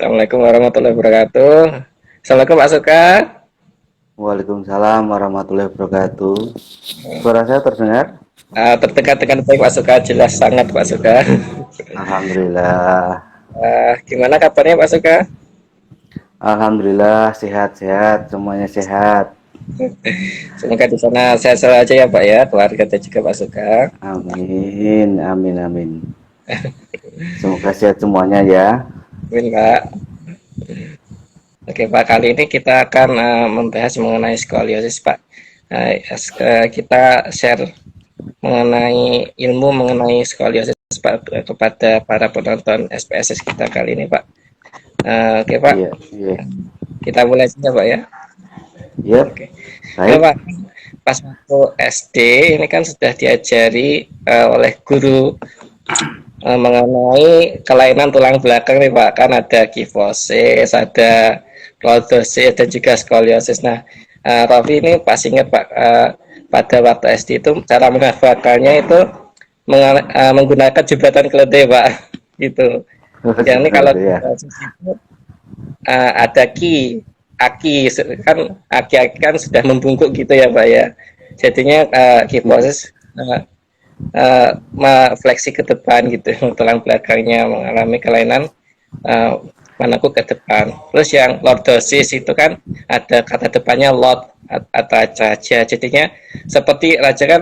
Assalamualaikum warahmatullahi wabarakatuh. Assalamualaikum Pak Suka. Waalaikumsalam warahmatullahi wabarakatuh. Suara saya terdengar? Terdengar dengan baik Pak Suka, jelas sangat Pak Suka. Alhamdulillah. Gimana kabarnya Pak Suka? Alhamdulillah sehat-sehat, semuanya sehat. Semoga di sana sehat selalu aja ya Pak ya, keluarga dan juga Pak Suka. Amin, amin, amin. Semoga sehat semuanya ya. Amin Pak. Oke Pak, kali ini kita akan membahas mengenai skoliosis Pak. Kita share mengenai ilmu mengenai skoliosis Pak kepada para penonton SPSS kita kali ini Pak. Oke Pak, Iya, iya. kita mulai saja Pak ya. Iya, Oke. Ya baik. Pak, pas waktu SD ini kan sudah diajari oleh guru mengenai kelainan tulang belakang nih Pak. Kan ada kifosis, ada lordosis dan juga skoliosis. Nah, Raffi ini pas ingat Pak, pada waktu SD itu cara menghafalkannya itu menggunakan jembatan keledai Pak. Gitu. Yang ini kalau Seperti ya. itu ada aki aki kan sudah membungkuk gitu ya Pak ya, jadinya kifosis fleksi ke depan gitu tulang belakangnya mengalami kelainan uh, menekuk ke depan. Terus yang lordosis itu kan ada kata depannya lord atau raja, jadinya seperti raja kan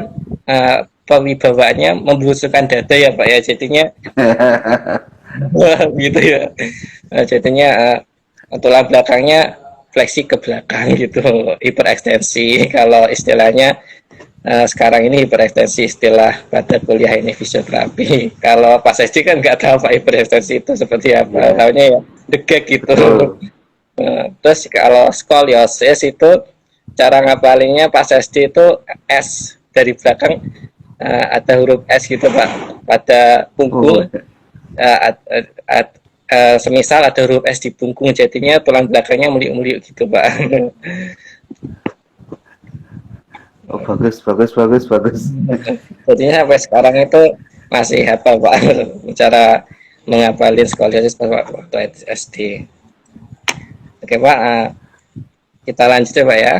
perwibawaannya membusukkan dada ya Pak ya, jadinya gitu ya. Jadinya tulang belakangnya fleksi ke belakang gitu, hiperekstensi kalau istilahnya. Sekarang ini hiperekstensi istilah pada kuliah ini fisioterapi. Kalau pas SD kan nggak tahu Pak hiperekstensi itu seperti apa, Iya, tahunya ya degek gitu. betul. Terus kalau skoliosis itu cara ngapalinnya pas SD itu S dari belakang, ada huruf S gitu Pak pada Oh, punggung, semisal ada huruf S di punggung jadinya tulang belakangnya meliuk-meliuk gitu Pak. oh, bagus, bagus, bagus, bagus. Jadinya sampai sekarang itu masih hafal Pak cara menghafalin skoliosis waktu SD. Oke Pak, kita lanjut ya Pak ya,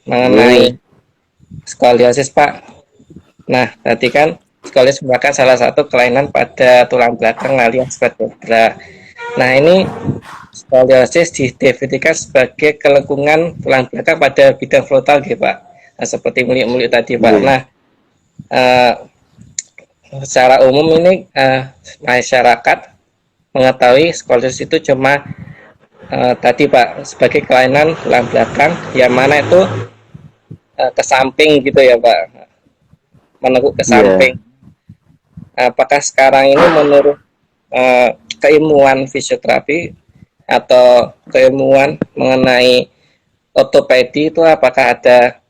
mengenai Oke, skoliosis Pak. Nah tadi kan skoliosis merupakan salah satu kelainan pada tulang belakang alias vertebra. Nah ini skoliosis didefinisikan sebagai kelengkungan tulang belakang pada bidang frontal gitu Pak. Nah, seperti meliuk-meliuk tadi Pak. iya, Nah uh, secara umum ini masyarakat mengetahui skoliosis itu cuma tadi Pak sebagai kelainan tulang belakang yang mana itu ke samping gitu ya Pak, menekuk ke iya, samping. Apakah sekarang ini menurut keilmuan fisioterapi atau keilmuan mengenai ortopedi itu apakah ada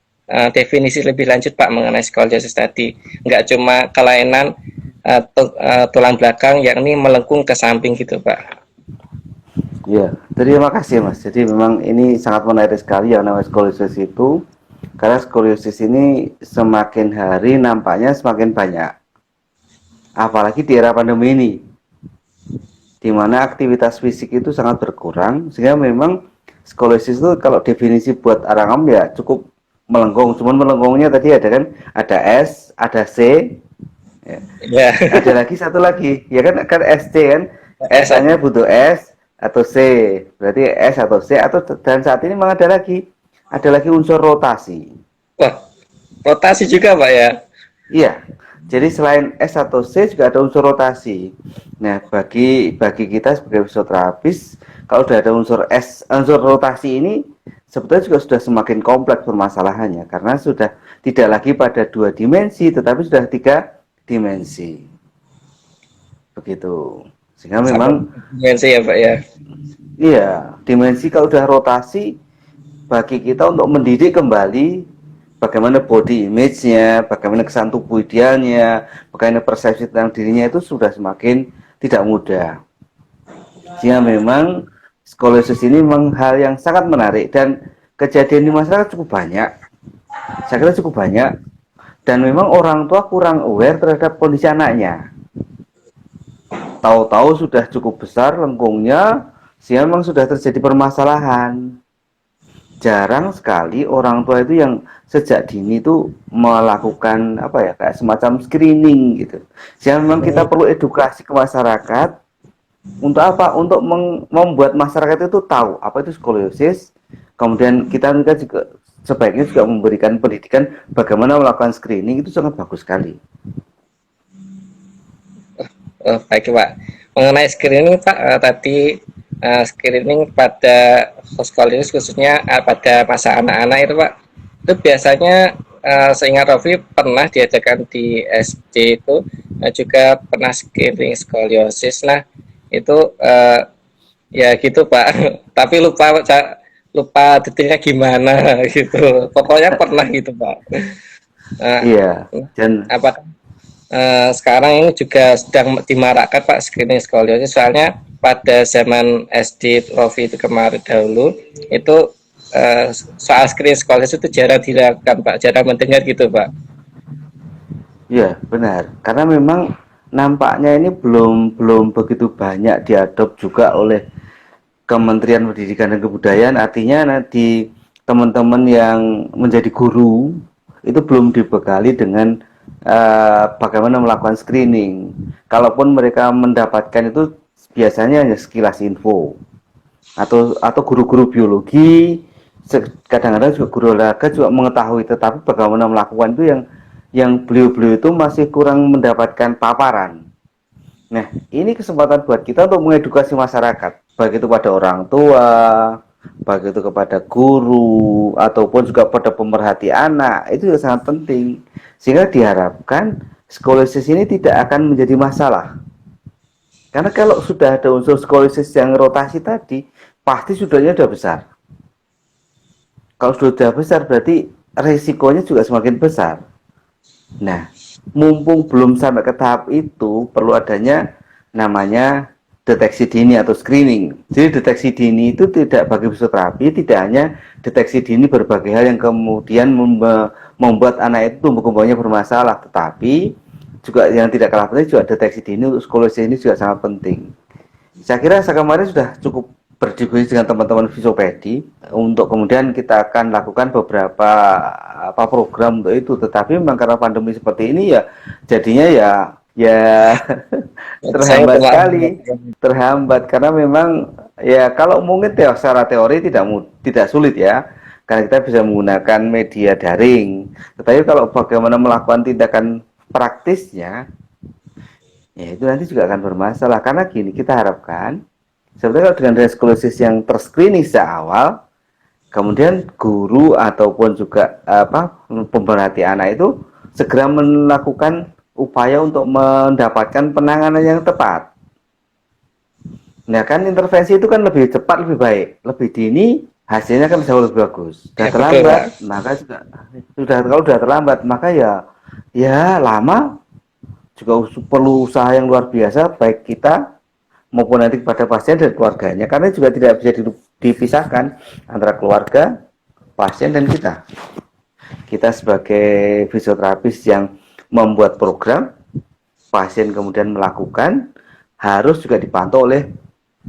definisi lebih lanjut Pak mengenai skoliosis tadi? Nggak cuma kelainan tulang belakang yakni melengkung ke samping gitu Pak. iya. Terima kasih Mas. Jadi memang ini sangat menarik sekali yang namanya skoliosis itu. Karena skoliosis ini semakin hari nampaknya semakin banyak. Apalagi di era pandemi ini, di mana aktivitas fisik itu sangat berkurang, sehingga memang skoliosis itu kalau definisi buat orang awam ya cukup melengkung. Cuman melengkungnya tadi ada kan, ada S, ada C, ya. Ya, Ada lagi satu lagi, ya kan kan SC kan, S1. S-nya butuh S atau C, berarti S atau C atau dan saat ini memang ada lagi unsur rotasi. Wah, rotasi juga Pak ya. Iya, jadi selain S atau C juga ada unsur rotasi. Nah, bagi kita sebagai fisioterapis, kalau sudah ada unsur S, unsur rotasi ini sebetulnya juga sudah semakin kompleks permasalahannya karena sudah tidak lagi pada dua dimensi, tetapi sudah tiga dimensi. Begitu. Sehingga Sampai memang dimensi ya Pak ya. iya, dimensi kalau sudah rotasi bagi kita untuk mendidik kembali bagaimana body image-nya, bagaimana kesan tubuh idealnya, bagaimana persepsi tentang dirinya itu sudah semakin tidak mudah. Sehingga memang skoliosis ini memang hal yang sangat menarik dan kejadian di masyarakat cukup banyak. Saya kira cukup banyak dan memang orang tua kurang aware terhadap kondisi anaknya. Tahu-tahu sudah cukup besar lengkungnya Sehingga memang sudah terjadi permasalahan. Jarang sekali orang tua itu yang sejak dini itu melakukan apa ya, kayak semacam screening gitu. Sehingga memang kita perlu edukasi ke masyarakat untuk apa? Untuk membuat masyarakat itu tahu apa itu skoliosis. Kemudian kita juga sebaiknya juga memberikan pendidikan bagaimana melakukan screening, itu sangat bagus sekali. Baik Pak. Mengenai screening Pak, tadi screening pada skoliosis khususnya pada masa anak-anak itu Pak, itu biasanya seingat Rofi pernah diadakan di SD itu juga pernah screening skoliosis. Nah itu ya gitu Pak. Tapi lupa detailnya gimana gitu. Pokoknya pernah gitu Pak. Nah, Iya, dan apa sekarang ini juga sedang dimarakkan Pak screening skoliosis, soalnya pada zaman SD Rofi itu kemarin dahulu itu soal screening skoliosis itu jarang dilakukan Pak, jarang mendengar gitu Pak. iya benar. Karena memang nampaknya ini belum belum begitu banyak diadop juga oleh Kementerian Pendidikan dan Kebudayaan. Artinya nanti teman-teman yang menjadi guru itu belum dibekali dengan bagaimana melakukan screening. Kalaupun mereka mendapatkan itu biasanya hanya sekilas info, atau guru-guru biologi, kadang-kadang juga guru olahraga juga mengetahui, tetapi bagaimana melakukan itu yang beliau-beliau itu masih kurang mendapatkan paparan. Nah, ini kesempatan buat kita untuk mengedukasi masyarakat, baik itu pada orang tua, baik itu kepada guru, ataupun juga pada pemerhati anak. Itu juga sangat penting, sehingga diharapkan skoliosis ini tidak akan menjadi masalah. Karena kalau sudah ada unsur skoliosis yang rotasi tadi, pasti sudahnya sudah besar. Kalau sudah besar berarti resikonya juga semakin besar. Nah, mumpung belum sampai ke tahap itu, perlu adanya namanya deteksi dini atau screening. Jadi deteksi dini itu tidak bagi fisioterapi, tidak hanya deteksi dini berbagai hal yang kemudian membuat anak itu tumbuh kembangnya bermasalah, tetapi juga yang tidak kalah penting juga deteksi dini untuk skoliosis ini juga sangat penting. Saya kira saya kemarin sudah cukup berdiskusi dengan teman-teman fisiopedi untuk kemudian kita akan lakukan beberapa apa program untuk itu. Tetapi memang karena pandemi seperti ini ya jadinya ya Saya terhambat telah sekali, terhambat karena memang ya kalau mungkin secara teori tidak sulit ya, karena kita bisa menggunakan media daring. Tetapi kalau bagaimana melakukan tindakan praktisnya, ya itu nanti juga akan bermasalah. Karena gini, kita harapkan sebenarnya kalau dengan reskulisis yang terscreening sejak awal, kemudian guru ataupun juga pemerhati anak itu segera melakukan upaya untuk mendapatkan penanganan yang tepat. Nah kan intervensi itu kan lebih cepat, lebih baik, lebih dini, hasilnya kan bisa lebih bagus. Sudah ya, terlambat, maka kalau sudah terlambat, maka ya lama, juga perlu usaha yang luar biasa baik kita maupun nanti kepada pasien dan keluarganya, karena juga tidak bisa dipisahkan antara keluarga, pasien dan kita sebagai fisioterapis yang membuat program, pasien kemudian melakukan, harus juga dipantau oleh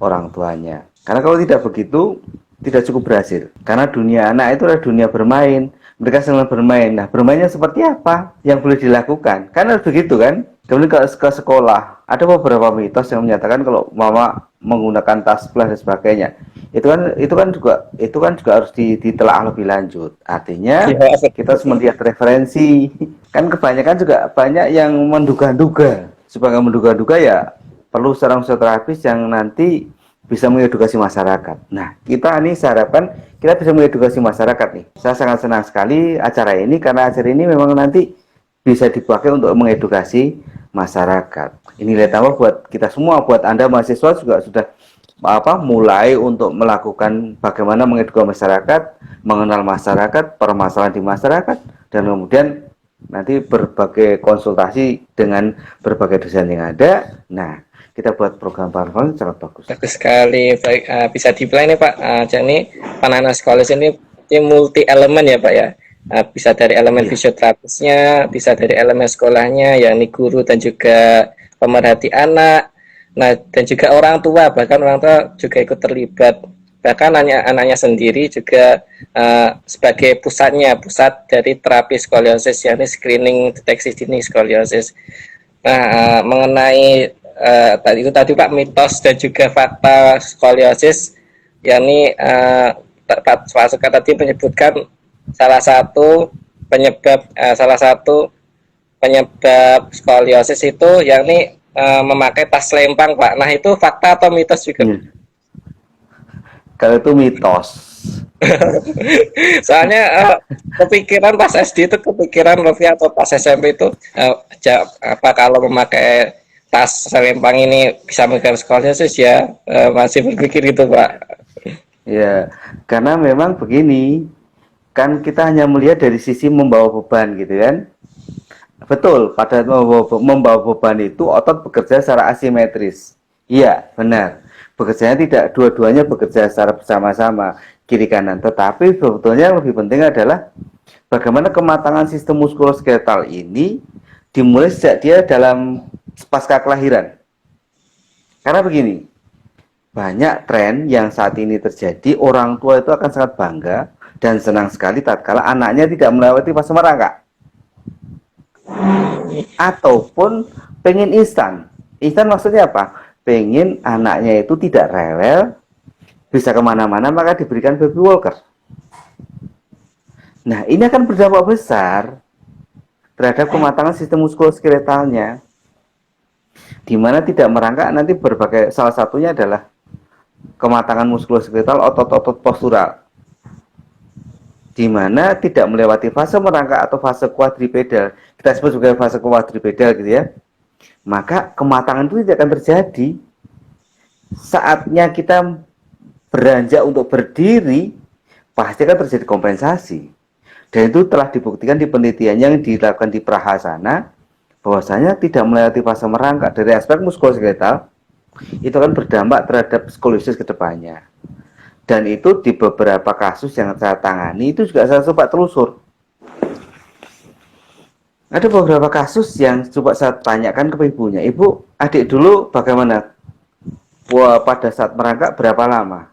orang tuanya. Karena kalau tidak begitu, tidak cukup berhasil. Karena dunia anak itu adalah dunia bermain. Mereka senang bermain. Nah, bermainnya seperti apa yang boleh dilakukan? Kan harus begitu kan? Kemudian ke sekolah, ada beberapa mitos yang menyatakan kalau mama menggunakan tas flash dan sebagainya. Itu kan juga harus ditelaah lebih lanjut. Artinya kita harus melihat referensi. Kan kebanyakan juga banyak yang menduga-duga. Supaya menduga-duga ya perlu seorang fisioterapis yang nanti bisa mengedukasi masyarakat. Nah, kita ini saya harapkan kita bisa mengedukasi masyarakat nih. Saya sangat senang sekali acara ini karena acara ini memang nanti bisa dipakai untuk mengedukasi masyarakat. Ini nilai tambah buat kita semua, buat Anda mahasiswa juga sudah mulai untuk melakukan bagaimana mengedukasi masyarakat, mengenal masyarakat, permasalahan di masyarakat, dan kemudian nanti berbagai konsultasi dengan berbagai dosen yang ada. Nah, kita buat program paralel sangat bagus. Bagus sekali, baik, bisa dibilang nih Pak, jadi penanganan psikologis ini multi elemen ya Pak ya, bisa dari elemen fisioterapisnya, bisa dari elemen sekolahnya, yakni guru dan juga pemerhati anak, Nah, dan juga orang tua, bahkan orang tua juga ikut terlibat. Bahkan anaknya sendiri juga sebagai pusat dari terapi skoliosis, yakni screening deteksi dini skoliosis. Nah, mengenai tadi Pak, mitos dan juga fakta skoliosis, yakni Pak Suka tadi menyebutkan salah satu penyebab skoliosis itu yakni memakai tas lempang, Pak. Nah, itu fakta atau mitos juga? Ya. Kalau itu mitos. Soalnya kepikiran pas SD itu, kepikiran Lovi atau pas SMP itu apa kalau memakai tas lempang ini bisa menyebabkan skoliosis ya, masih berpikir itu, Pak. Ya, karena memang begini, kan kita hanya melihat dari sisi membawa beban gitu kan. Betul, pada membawa beban itu otot bekerja secara asimetris. Iya, benar. Bekerjanya tidak dua-duanya bekerja secara bersama-sama kiri kanan. Tetapi sebetulnya yang lebih penting adalah bagaimana kematangan sistem muskuloskeletal ini dimulai sejak dia dalam pasca kelahiran. Karena begini, banyak tren yang saat ini terjadi, orang tua itu akan sangat bangga dan senang sekali tatkala anaknya tidak melewati fase merangkak. Ataupun pengen instan. Instan maksudnya apa? Pengen anaknya itu tidak rewel, bisa kemana-mana, maka diberikan baby walker. Nah, ini akan berdampak besar terhadap kematangan sistem muskuloskeletalnya, di mana tidak merangkak nanti berbagai, salah satunya adalah kematangan muskuloskeletal otot-otot postural, di mana tidak melewati fase merangkak atau fase quadripedal, kita sebut sebagai fase quadripedal gitu ya, maka kematangan itu tidak akan terjadi. Saatnya kita beranjak untuk berdiri, pasti akan terjadi kompensasi. Dan itu telah dibuktikan di penelitian yang dilakukan di Praha sana, bahwasanya tidak melewati fase merangkak dari aspek muskuloskeletal, itu akan berdampak terhadap skoliosis kedepannya. Dan itu di beberapa kasus yang saya tangani, itu juga saya coba telusur. Ada beberapa kasus yang coba saya tanyakan ke ibunya, ibu, adik dulu bagaimana? Wah, pada saat merangkak berapa lama?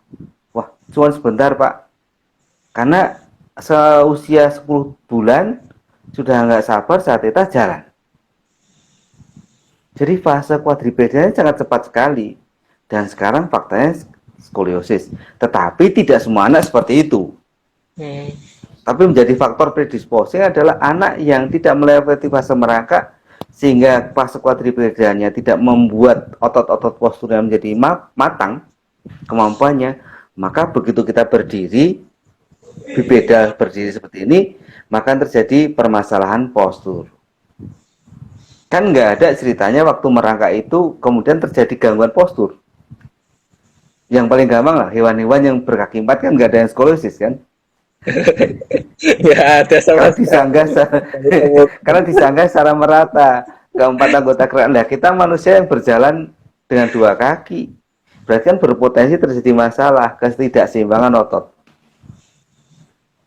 Wah, cuma sebentar pak. Karena seusia 10 bulan, sudah nggak sabar saat kita jalan. Jadi fase quadripedalnya sangat cepat sekali. Dan sekarang faktanya skoliosis. Tetapi tidak semua anak seperti itu. Tapi menjadi faktor predisposing adalah anak yang tidak melewati fase merangkak, sehingga fase quadripedalnya tidak membuat otot-otot posturnya menjadi matang kemampuannya, maka begitu kita berdiri, bipedal berdiri seperti ini, maka terjadi permasalahan postur. Kan nggak ada ceritanya waktu merangkak itu kemudian terjadi gangguan postur. Yang paling gampang lah, hewan-hewan yang berkaki empat kan nggak ada yang skoliosis kan. Ya, ada sama karena disangga secara merata keempat anggota kerangka. Nah, kita manusia yang berjalan dengan dua kaki, berarti kan berpotensi terjadi masalah ketidakseimbangan otot.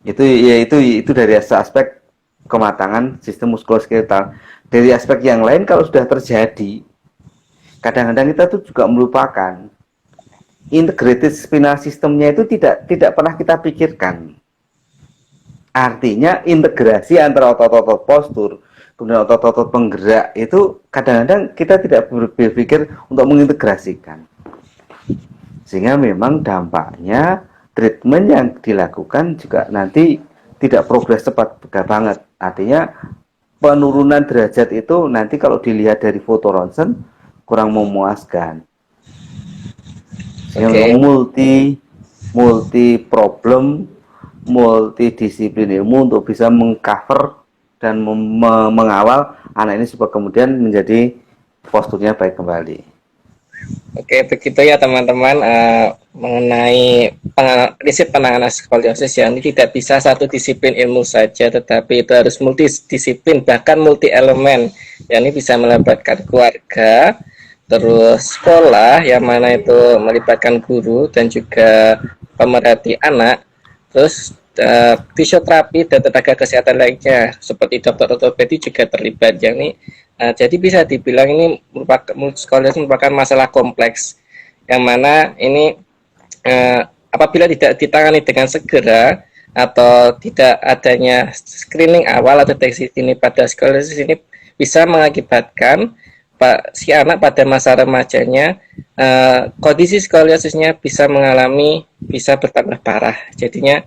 Itu dari aspek kematangan sistem muskuloskeletal. Dari aspek yang lain, kalau sudah terjadi, kadang-kadang kita tuh juga melupakan integrated spinal systemnya itu tidak pernah kita pikirkan. Artinya integrasi antara otot-otot postur kemudian otot-otot penggerak itu kadang-kadang kita tidak berpikir untuk mengintegrasikan. Sehingga memang dampaknya treatment yang dilakukan juga nanti tidak progres cepat banget. Artinya penurunan derajat itu nanti kalau dilihat dari foto ronsen kurang memuaskan. Yang multi problem, multidisiplin ilmu untuk bisa mengcover dan mengawal anak ini supaya kemudian menjadi posturnya baik kembali. Oke, begitu ya teman-teman, mengenai prinsip penanganan skoliosis ya, ini tidak bisa satu disiplin ilmu saja, tetapi itu harus multidisiplin, bahkan multi elemen. Ya, ini bisa melibatkan keluarga, terus sekolah, yang mana itu melibatkan guru dan juga pemerhati anak, terus fisioterapi dan tenaga kesehatan lainnya seperti dokter ortopedi juga terlibat. Jadi bisa dibilang ini merupakan skoliosis merupakan masalah kompleks yang mana ini apabila tidak ditangani dengan segera atau tidak adanya screening awal atau deteksi dini pada skoliosis ini bisa mengakibatkan si anak pada masa remajanya kondisi skoliosisnya bisa bertambah parah. Jadinya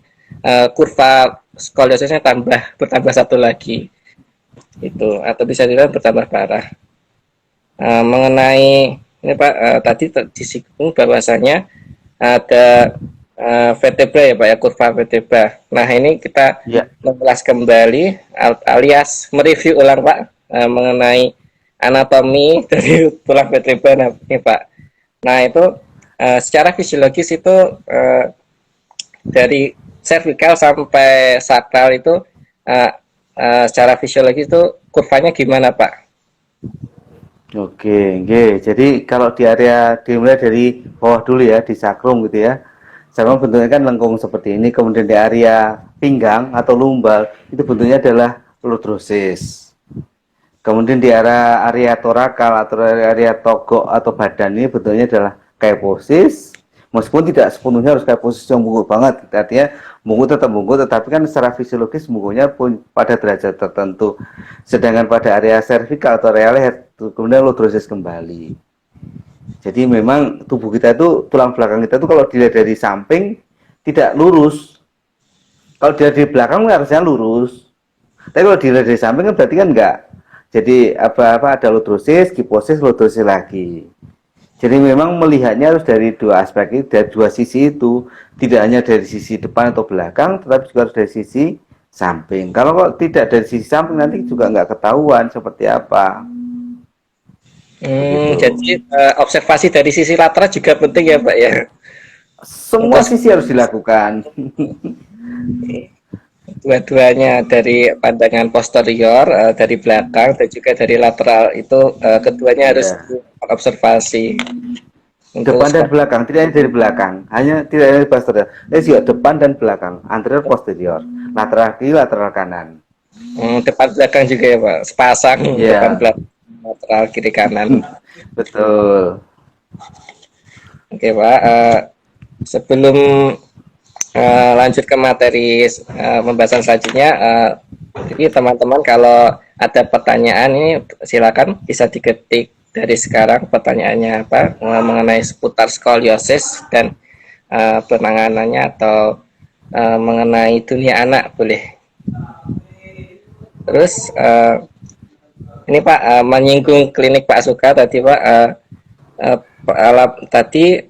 kurva skoliosisnya bertambah satu lagi itu, atau bisa dibilang bertambah parah. Mengenai ini Pak, tadi disinggung bahwasanya ada vertebra ya Pak ya, kurva vertebra. Nah ini kita mengulas kembali alias mereview ulang Pak mengenai anatomi dari tulang vertebra ini Pak. Nah itu secara fisiologis itu dari cervical sampai sakral itu secara fisiologis itu kurvanya gimana Pak? Oke, jadi kalau di area dimulai dari bawah dulu ya, di sakrum gitu ya. Sakrum bentuknya kan lengkung seperti ini, kemudian di area pinggang atau lumbal itu bentuknya adalah lordosis. Kemudian di area torakal atau area togok atau badan ini bentuknya adalah kyphosis. Meskipun tidak sepenuhnya harus kyphosis yang bungkuk banget, artinya bungkuk tetap bungkuk, tetapi kan secara fisiologis bungkuknya pun pada derajat tertentu. Sedangkan pada area cervical atau area leher kemudian lordosis kembali. Jadi memang tubuh kita itu, tulang belakang kita itu kalau dilihat dari samping tidak lurus. Kalau dilihat dari belakang harusnya lurus. Tapi kalau dilihat dari samping kan berarti kan enggak. Jadi apa ada lordosis, kyphosis, lordosis lagi. Jadi memang melihatnya harus dari dua aspek itu, dari dua sisi itu, tidak hanya dari sisi depan atau belakang, tetapi juga harus dari sisi samping. Kalau kok tidak dari sisi samping nanti juga nggak ketahuan seperti apa. Jadi observasi dari sisi lateral juga penting ya Pak ya. Semua sisi harus dilakukan. Dua-duanya dari pandangan posterior, dari belakang dan juga dari lateral itu keduanya harus observasi. Depan dan belakang, tidak hanya dari belakang, hanya tidak hanya dari posterior. Juga depan dan belakang, anterior posterior, lateral kiri, lateral kanan. Depan belakang juga ya Pak, sepasang depan belakang, lateral kiri kanan. Betul. Oke Pak, sebelum lanjut ke materi pembahasan selanjutnya, jadi teman-teman kalau ada pertanyaan ini silakan bisa diketik dari sekarang pertanyaannya apa mengenai seputar skoliosis dan penanganannya atau mengenai dunia anak boleh. Terus ini Pak menyinggung klinik Pak Suka tadi Pak, tadi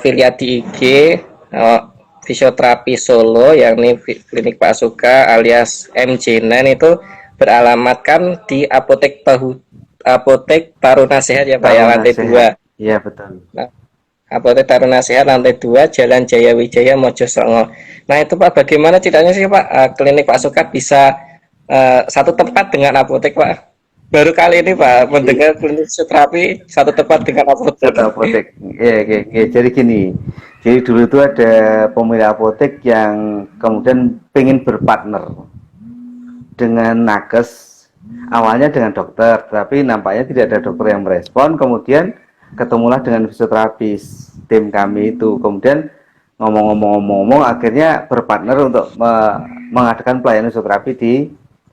Filia di IG fisioterapi Solo yang ini klinik Pak Suka alias MJ9 itu beralamatkan di Apotek Taruna Sehat ya Pak ya, lantai 2. Iya betul. Nah, Apotek Taruna Sehat lantai 2 Jalan Jaya Wijaya Mojosongo. Nah itu Pak bagaimana ceritanya sih Pak klinik Pak Suka bisa satu tempat dengan apotek Pak? Baru kali ini Pak mendengar klinik fisioterapi satu tempat dengan apotek. Ya. Jadi gini. Jadi dulu itu ada pemilik apotek yang kemudian pengen berpartner dengan nakes, awalnya dengan dokter, tapi nampaknya tidak ada dokter yang merespon, kemudian ketemulah dengan fisioterapis, tim kami itu, kemudian ngomong-ngomong akhirnya berpartner untuk mengadakan pelayanan fisioterapi di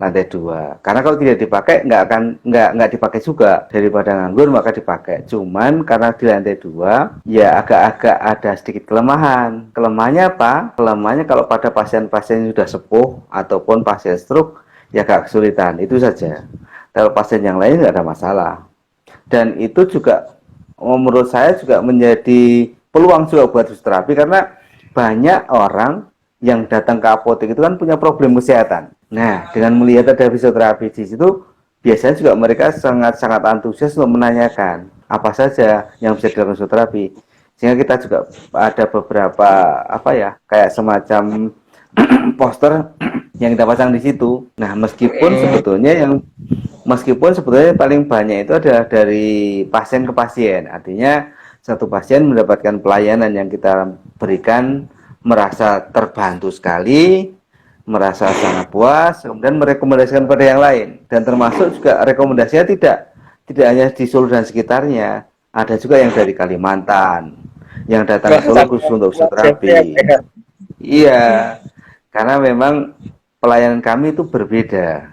lantai 2. Karena kalau tidak dipakai nggak dipakai juga, daripada nganggur maka dipakai. Cuman karena di lantai 2 ya agak-agak ada sedikit kelemahan. Kelemahannya apa? Kelemahannya kalau pada pasien-pasien yang sudah sepuh ataupun pasien stroke ya agak kesulitan, itu saja. Kalau pasien yang lain nggak ada masalah. Dan itu juga menurut saya juga menjadi peluang juga buat fisioterapi, karena banyak orang yang datang ke apotek itu kan punya problem kesehatan. Nah, dengan melihat ada fisioterapi di situ, biasanya juga mereka sangat-sangat antusias untuk menanyakan apa saja yang bisa dilakukan fisioterapi. Sehingga kita juga ada beberapa kayak semacam poster yang kita pasang di situ. Nah, meskipun sebetulnya paling banyak itu adalah dari pasien ke pasien. Artinya satu pasien mendapatkan pelayanan yang kita berikan merasa terbantu sekali, merasa sangat puas, kemudian merekomendasikan pada yang lain. Dan termasuk juga rekomendasinya tidak hanya di Solo dan sekitarnya, ada juga yang dari Kalimantan, yang datang ke Wah, Solo khusus sampai untuk luar Jawa ya, Pak, fisioterapi. ya. Iya, karena memang pelayanan kami itu berbeda,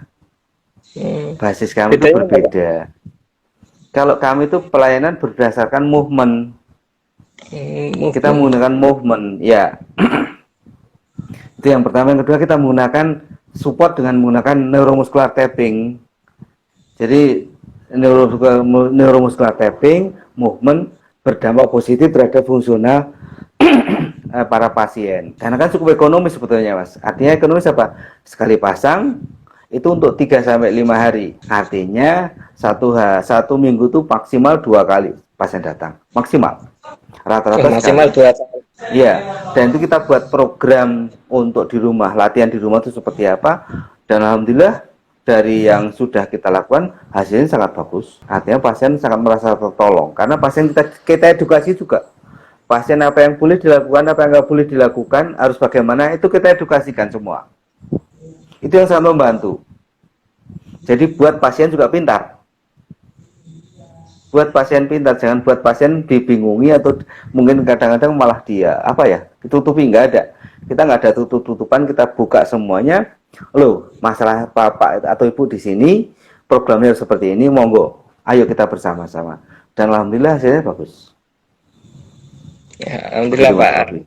Hmm. basis kami itu Bedanya apa, Pak? berbeda. Kalau kami itu pelayanan berdasarkan movement, kita Movement. menggunakan movement, ya. Itu yang pertama. Yang kedua, kita menggunakan support dengan menggunakan neuromuscular tapping. Jadi neuromuscular tapping, movement berdampak positif terhadap fungsional para pasien. Karena kan cukup ekonomis sebetulnya, Mas. Artinya ekonomis apa? Sekali pasang itu untuk 3 sampai 5 hari. Artinya satu minggu itu maksimal 2 kali pasien datang. Maksimal. Rata-rata Maksimal sekali. 2 tahun. Iya, dan itu kita buat program untuk di rumah, latihan di rumah itu seperti apa. Dan alhamdulillah dari yang sudah kita lakukan hasilnya sangat bagus. Artinya pasien sangat merasa tertolong karena pasien kita edukasi juga. Pasien apa yang boleh dilakukan, apa yang nggak boleh dilakukan, harus bagaimana, itu kita edukasikan semua. Itu yang sangat membantu. Jadi buat pasien juga pintar. Buat pasien pintar, jangan buat pasien dibingungi atau mungkin kadang-kadang malah dia apa ya, ditutupi. Nggak ada. Kita nggak ada tutup-tutupan, kita buka semuanya. Loh, masalah bapak atau ibu di sini programnya seperti ini, monggo, ayo kita bersama-sama. Dan alhamdulillah hasilnya bagus. Ya, alhamdulillah Begitu Mas Pak. Raffi.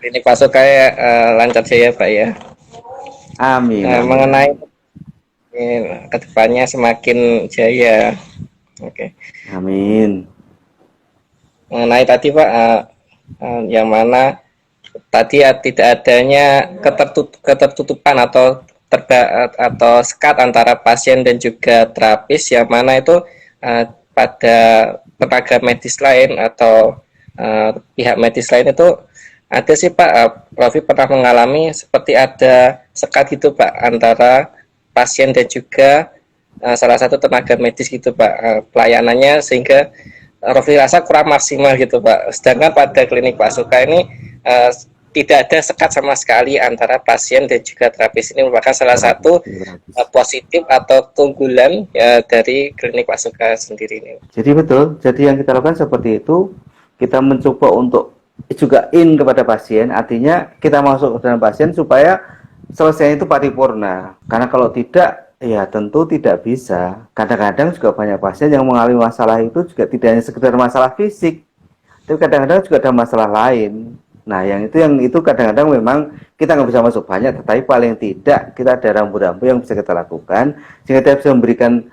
Klinik Paso kayak lancar jaya Pak ya. Amin, amin, Mengenai amin. kedepannya semakin jaya. Oke. Amin. Mengenai tadi Pak, yang mana tadi ya tidak adanya ketertutupan atau sekat antara pasien dan juga terapis, yang mana itu pada tenaga medis lain atau pihak medis lain itu ada sih Pak. Raffi pernah mengalami seperti ada sekat gitu Pak antara pasien dan juga salah satu tenaga medis gitu Pak, pelayanannya, sehingga Raffi rasa kurang maksimal gitu Pak. Sedangkan pada klinik Pak Suka ini uh, tidak ada sekat sama sekali antara pasien dan juga terapis. Ini merupakan salah satu positif atau keunggulan ya dari klinik Pak Suka sendiri ini. Jadi betul, jadi yang kita lakukan seperti itu, kita mencoba untuk juga kepada pasien, artinya kita masuk ke dalam pasien supaya selesai itu paripurna. Karena kalau tidak, ya tentu tidak bisa. Kadang-kadang juga banyak pasien yang mengalami masalah itu juga tidak hanya sekedar masalah fisik, tapi kadang-kadang juga ada masalah lain. Nah, yang itu kadang-kadang memang kita nggak bisa masuk banyak, tetapi paling tidak kita ada rambu-rambu yang bisa kita lakukan, sehingga kita bisa memberikan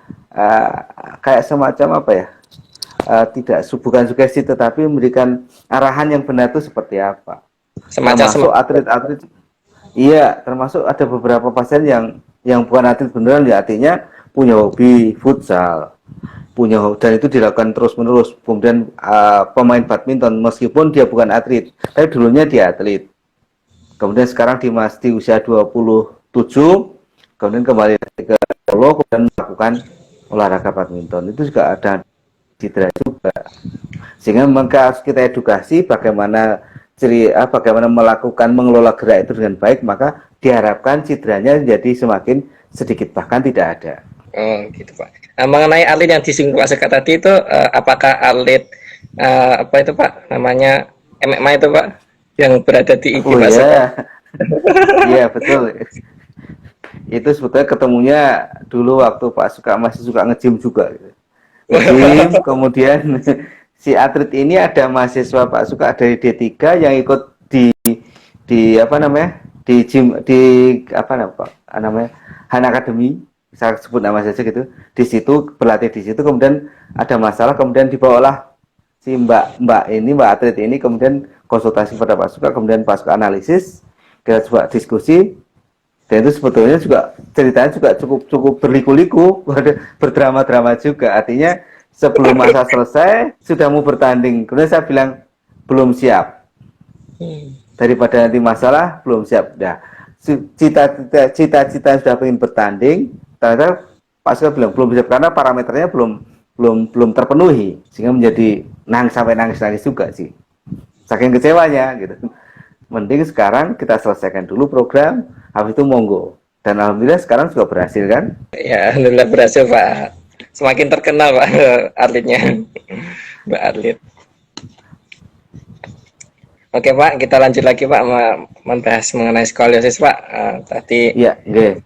kayak semacam apa ya, tidak bukan sugesti, tetapi memberikan arahan yang benar itu seperti apa. Termasuk atlet-atlet. Iya, termasuk ada beberapa pasien yang bukan atlet beneran, ya artinya punya hobi futsal, dan itu dilakukan terus-menerus. Kemudian pemain badminton meskipun dia bukan atlet, tapi dulunya dia atlet. Kemudian sekarang di usia 27, kemudian kembali ke Solo, kemudian melakukan olahraga badminton. Itu juga ada cedera juga. Sehingga maka harus kita edukasi bagaimana melakukan mengelola gerak itu dengan baik, maka diharapkan cederanya jadi semakin sedikit, bahkan tidak ada. Oh gitu Pak. Mengenai atlet yang disinggung Pak Seka tadi itu, apakah atlet apa itu Pak namanya, MMA itu Pak, yang berada di IG Pak Seka? Iya betul. Itu sebetulnya ketemunya dulu waktu Pak Suka masih suka nge-gym juga. Nge-gym, kemudian si atlet ini ada mahasiswa Pak Suka dari D3 yang ikut di apa namanya, di gym, di apa namanya Han Academy, saya sebut nama saja gitu. Di situ berlatih, di situ kemudian ada masalah, kemudian dibawalah si mbak atlet ini kemudian konsultasi pada Pak Suka, kemudian Pak Suka analisis, kita coba diskusi. Dan itu sebetulnya juga ceritanya juga cukup berliku-liku, berdrama-drama juga. Artinya sebelum masa selesai sudah mau bertanding, kemudian saya bilang belum siap. Daripada nanti masalah, belum siap. Nah, cita-cita sudah ingin bertanding, ternyata Pak Suka bilang belum siap karena parameternya belum terpenuhi, sehingga menjadi sampai nangis juga sih, saking kecewanya gitu. Mending sekarang kita selesaikan dulu program, habis itu monggo. Dan alhamdulillah sekarang juga berhasil kan? Ya, alhamdulillah berhasil Pak. Semakin terkenal Pak atletnya, Mbak atlet. Oke Pak, kita lanjut lagi Pak membahas mengenai skoliosis Pak. Tadi Iya, nggih.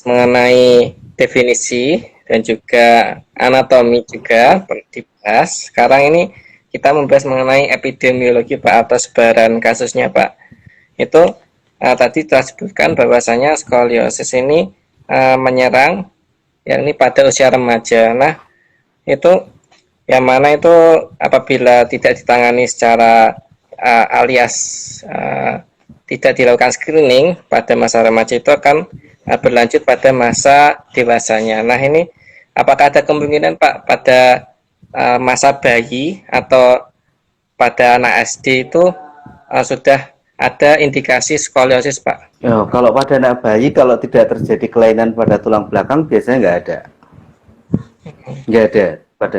mengenai definisi dan juga anatomi juga dibahas. Sekarang ini kita membahas mengenai epidemiologi Pak atau sebaran kasusnya Pak. Itu tadi telah disebutkan bahwasanya skoliosis ini menyerang yakni pada usia remaja. Nah, itu yang mana itu apabila tidak ditangani secara alias tidak dilakukan screening pada masa remaja itu akan berlanjut pada masa dewasanya. Nah ini apakah ada kemungkinan Pak pada masa bayi atau pada anak SD itu sudah ada indikasi skoliosis Pak? Ya, kalau pada anak bayi, kalau tidak terjadi kelainan pada tulang belakang, biasanya nggak ada. Nggak ada.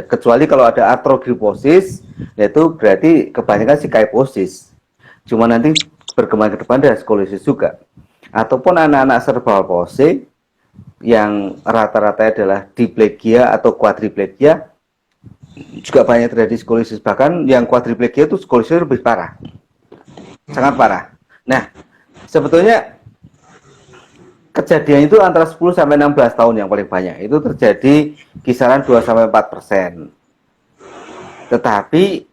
Kecuali kalau ada arthrogryposis, yaitu berarti kebanyakan sih kyphosis. Cuma nanti berkembang ke depan ada skoliosis juga. Ataupun anak-anak cerebral palsy yang rata-rata adalah diplegia atau quadriplegia, juga banyak terjadi skoliosis. Bahkan yang quadriplegia itu skoliosis lebih parah. Sangat parah. Nah, sebetulnya kejadian itu antara 10 sampai 16 tahun yang paling banyak. Itu terjadi kisaran 2 sampai 4%. Tetapi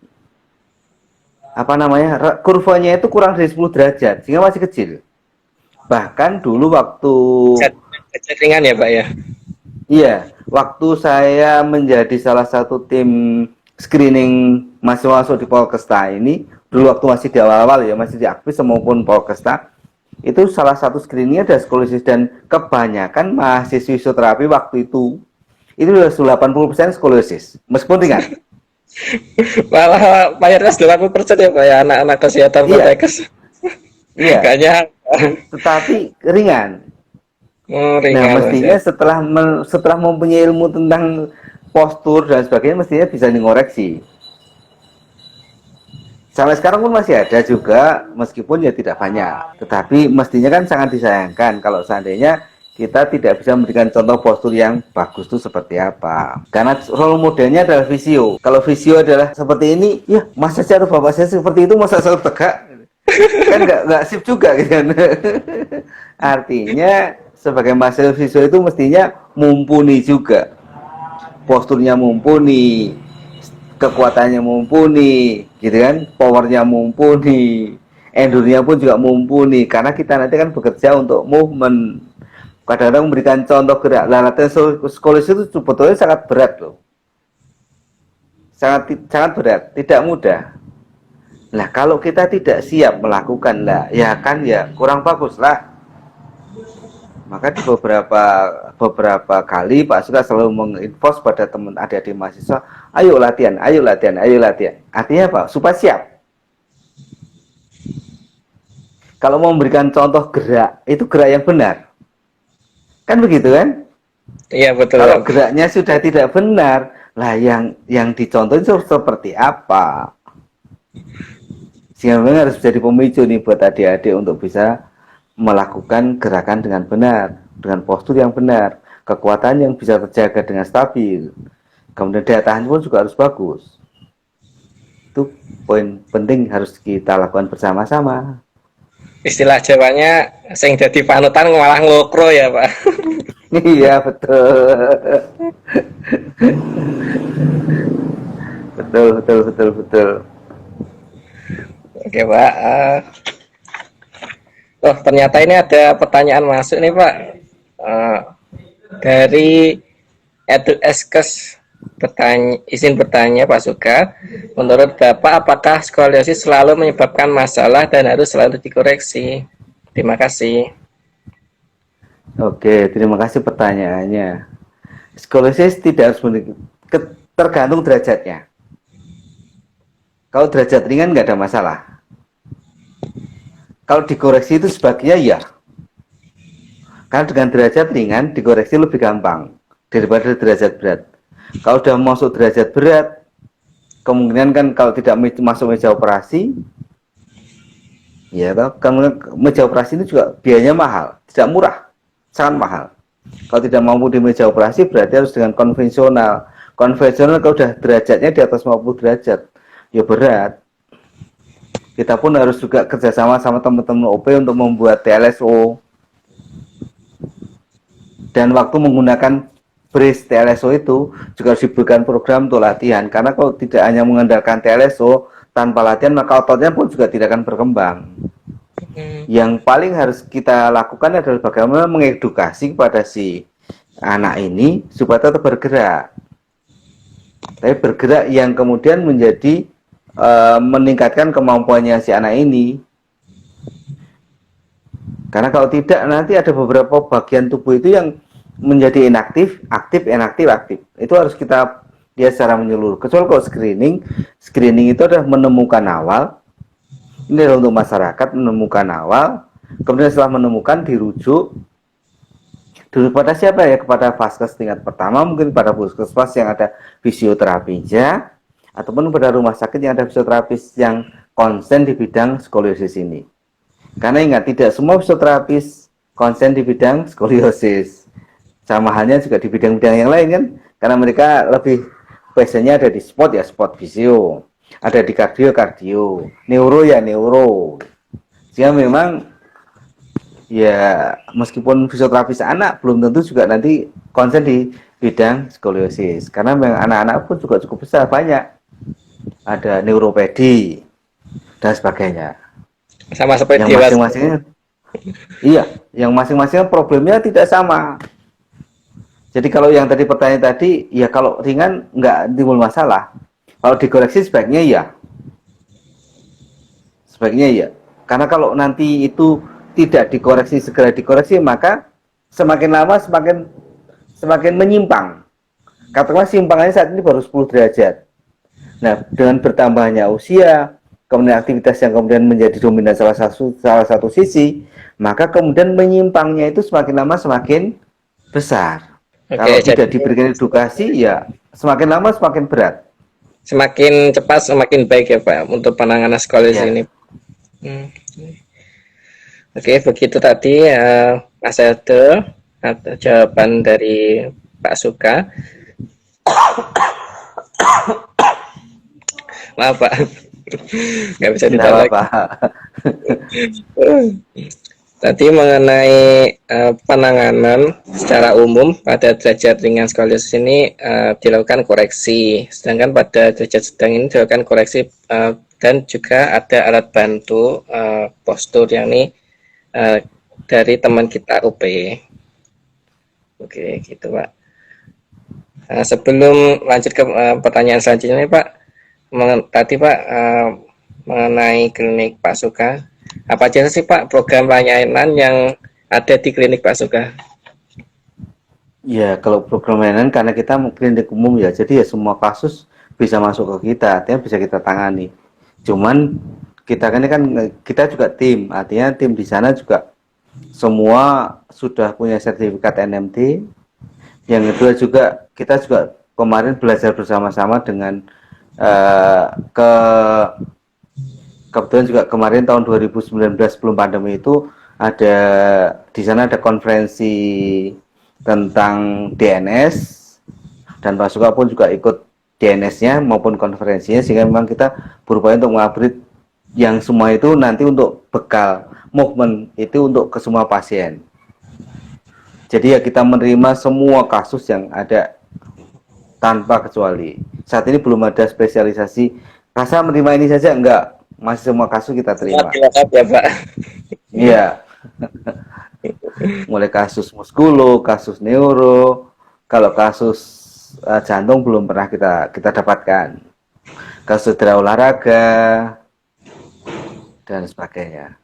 kurvanya itu kurang dari 10 derajat sehingga masih kecil. Bahkan dulu waktu ringan ya Pak ya? Iya, waktu saya menjadi salah satu tim screening masuk di Polkesta ini, dulu waktu masih di awal-awal ya, masih di Akvis maupun Polkesta, itu salah satu screeningnya ada skoliosis, dan kebanyakan mahasiswa fisioterapi waktu itu sudah 80% skoliosis, meskipun ringan. Malah mayoritas 80% ya Pak ya, anak-anak kesehatan Poltekkes. Iya. Kayaknya Tetapi ringan. ringan. Nah, mestinya setelah mempunyai ilmu tentang postur dan sebagainya, mestinya bisa dikoreksi. Sampai sekarang pun masih ada juga, meskipun ya tidak banyak. Tetapi mestinya kan sangat disayangkan kalau seandainya kita tidak bisa memberikan contoh postur yang bagus itu seperti apa. Karena role modelnya adalah fisio. Kalau fisio adalah seperti ini, ya masa cara bapak saya seperti itu, masa saya tegak? Kan nggak sip juga gitu kan. Artinya sebagai mahasiswa fisio itu mestinya mumpuni juga. Posturnya mumpuni, kekuatannya mumpuni, gitu kan, powernya mumpuni, endurnya pun juga mumpuni, karena kita nanti kan bekerja untuk movement. Kadang-kadang memberikan contoh gerak, latihan skoliosis itu sebetulnya sangat berat loh, sangat berat, tidak mudah. Nah kalau kita tidak siap melakukan lah, ya kan ya kurang bagus lah. Maka di beberapa kali Pak Suka selalu menginfos pada teman adik-adik mahasiswa, ayo latihan. Artinya apa? Supaya siap. Kalau mau memberikan contoh gerak, itu gerak yang benar. Kan begitu kan? Iya betul. Kalau geraknya sudah tidak benar, lah yang dicontoh itu seperti apa? Sehingga memang harus jadi pemicu nih buat adik-adik untuk bisa melakukan gerakan dengan benar, dengan postur yang benar, kekuatan yang bisa terjaga dengan stabil, kemudian daya tahan pun juga harus bagus. Itu poin penting harus kita lakukan bersama-sama. Istilah Jawanya sing dadi panutan malah nglokro ya Pak. Iya betul. betul. Oke Pak. Oh ternyata ini ada pertanyaan masuk nih Pak. Dari Edu Eskes izin bertanya Pak Suka, menurut Bapak apakah skoliosis selalu menyebabkan masalah dan harus selalu dikoreksi? Terima kasih. Oke, terima kasih pertanyaannya. Skoliosis tidak harus tergantung derajatnya. Kalau derajat ringan nggak ada masalah. Kalau dikoreksi itu sebagiannya ya. Karena dengan derajat ringan dikoreksi lebih gampang daripada derajat berat. Kalau udah masuk derajat berat, kemungkinan kan kalau tidak masuk meja operasi, Ya, toh, kemudian meja operasi itu juga biayanya mahal, tidak murah, sangat mahal. Kalau tidak mampu di meja operasi berarti harus dengan konvensional. Konvensional kalau udah derajatnya di atas 50 derajat, ya berat. Kita pun harus juga kerjasama sama teman-teman OP untuk membuat TLSO. Dan waktu menggunakan brace TLSO itu juga harus diberikan program untuk latihan. Karena kalau tidak hanya mengandalkan TLSO tanpa latihan maka ototnya pun juga tidak akan berkembang. Yang paling harus kita lakukan adalah bagaimana mengedukasi kepada si anak ini supaya tetap bergerak. Tapi bergerak yang kemudian menjadi meningkatkan kemampuannya si anak ini. Karena kalau tidak nanti ada beberapa bagian tubuh itu yang menjadi inaktif, aktif, inaktif, aktif. Itu harus kita lihat secara menyeluruh. Kecuali kalau screening itu adalah menemukan awal. Ini adalah untuk masyarakat menemukan awal. Kemudian setelah menemukan dirujuk pada siapa ya? Kepada vaskes tingkat pertama, mungkin pada puskesmas yang ada fisioterapinya, ataupun pada rumah sakit yang ada fisioterapis yang konsen di bidang skoliosis ini. Karena ingat, tidak semua fisioterapis konsen di bidang skoliosis. Sama halnya juga di bidang-bidang yang lain kan, karena mereka lebih biasanya ada di sport ya sport fisio, ada di kardio, neuro ya neuro. Sehingga memang ya meskipun fisioterapis anak belum tentu juga nanti konsen di bidang skoliosis, karena memang anak-anak pun juga cukup besar, banyak, ada neuropedi dan sebagainya. Sama seperti Yang masing-masingnya, iya, yang masing-masingnya problemnya tidak sama. Jadi kalau yang tadi pertanyaan tadi, ya kalau ringan nggak timbul masalah. Kalau dikoreksi sebaiknya ya. Sebaiknya ya. Karena kalau nanti itu tidak dikoreksi, segera dikoreksi, maka semakin lama semakin menyimpang. Katakanlah simpangannya saat ini baru 10 derajat. Nah, dengan bertambahnya usia, kemudian aktivitas yang kemudian menjadi dominan salah satu sisi, maka kemudian menyimpangnya itu semakin lama semakin besar. Kalau tidak diberikan edukasi, ya semakin lama semakin berat. Semakin cepat semakin baik ya Pak untuk penanganan skoliosis ini. Oke, begitu tadi Mas Elde atau jawaban dari Pak Suka. Maaf Pak, nggak bisa ditolak. Tadi mengenai penanganan secara umum pada derajat ringan skoliosis ini dilakukan koreksi, sedangkan pada derajat sedang ini dilakukan koreksi dan juga ada alat bantu postur yang ini dari teman kita UP. Oke, gitu Pak. Sebelum lanjut ke pertanyaan selanjutnya Pak, tadi Pak mengenai klinik Pak Suka. Apa aja sih Pak program layanan yang ada di klinik Pak Suka? Ya, kalau program layanan karena kita klinik umum ya, jadi ya semua kasus bisa masuk ke kita, artinya bisa kita tangani. Cuman kita kita juga tim, artinya tim di sana juga semua sudah punya sertifikat NMT. Yang kedua juga kita juga kemarin belajar bersama-sama dengan kebetulan juga kemarin tahun 2019 sebelum pandemi itu ada di sana ada konferensi tentang DNS dan Pak Suka pun juga ikut DNS-nya maupun konferensinya, sehingga memang kita berupaya untuk mengupgrade yang semua itu nanti untuk bekal movement itu untuk ke semua pasien. Jadi ya kita menerima semua kasus yang ada tanpa kecuali. Saat ini belum ada spesialisasi rasa menerima ini saja, enggak, masih semua kasus kita terima. Lengkap ya Pak. Iya. Mulai kasus muskulo, kasus neuro, kalau kasus jantung belum pernah kita dapatkan. Kasus cedera olahraga dan sebagainya.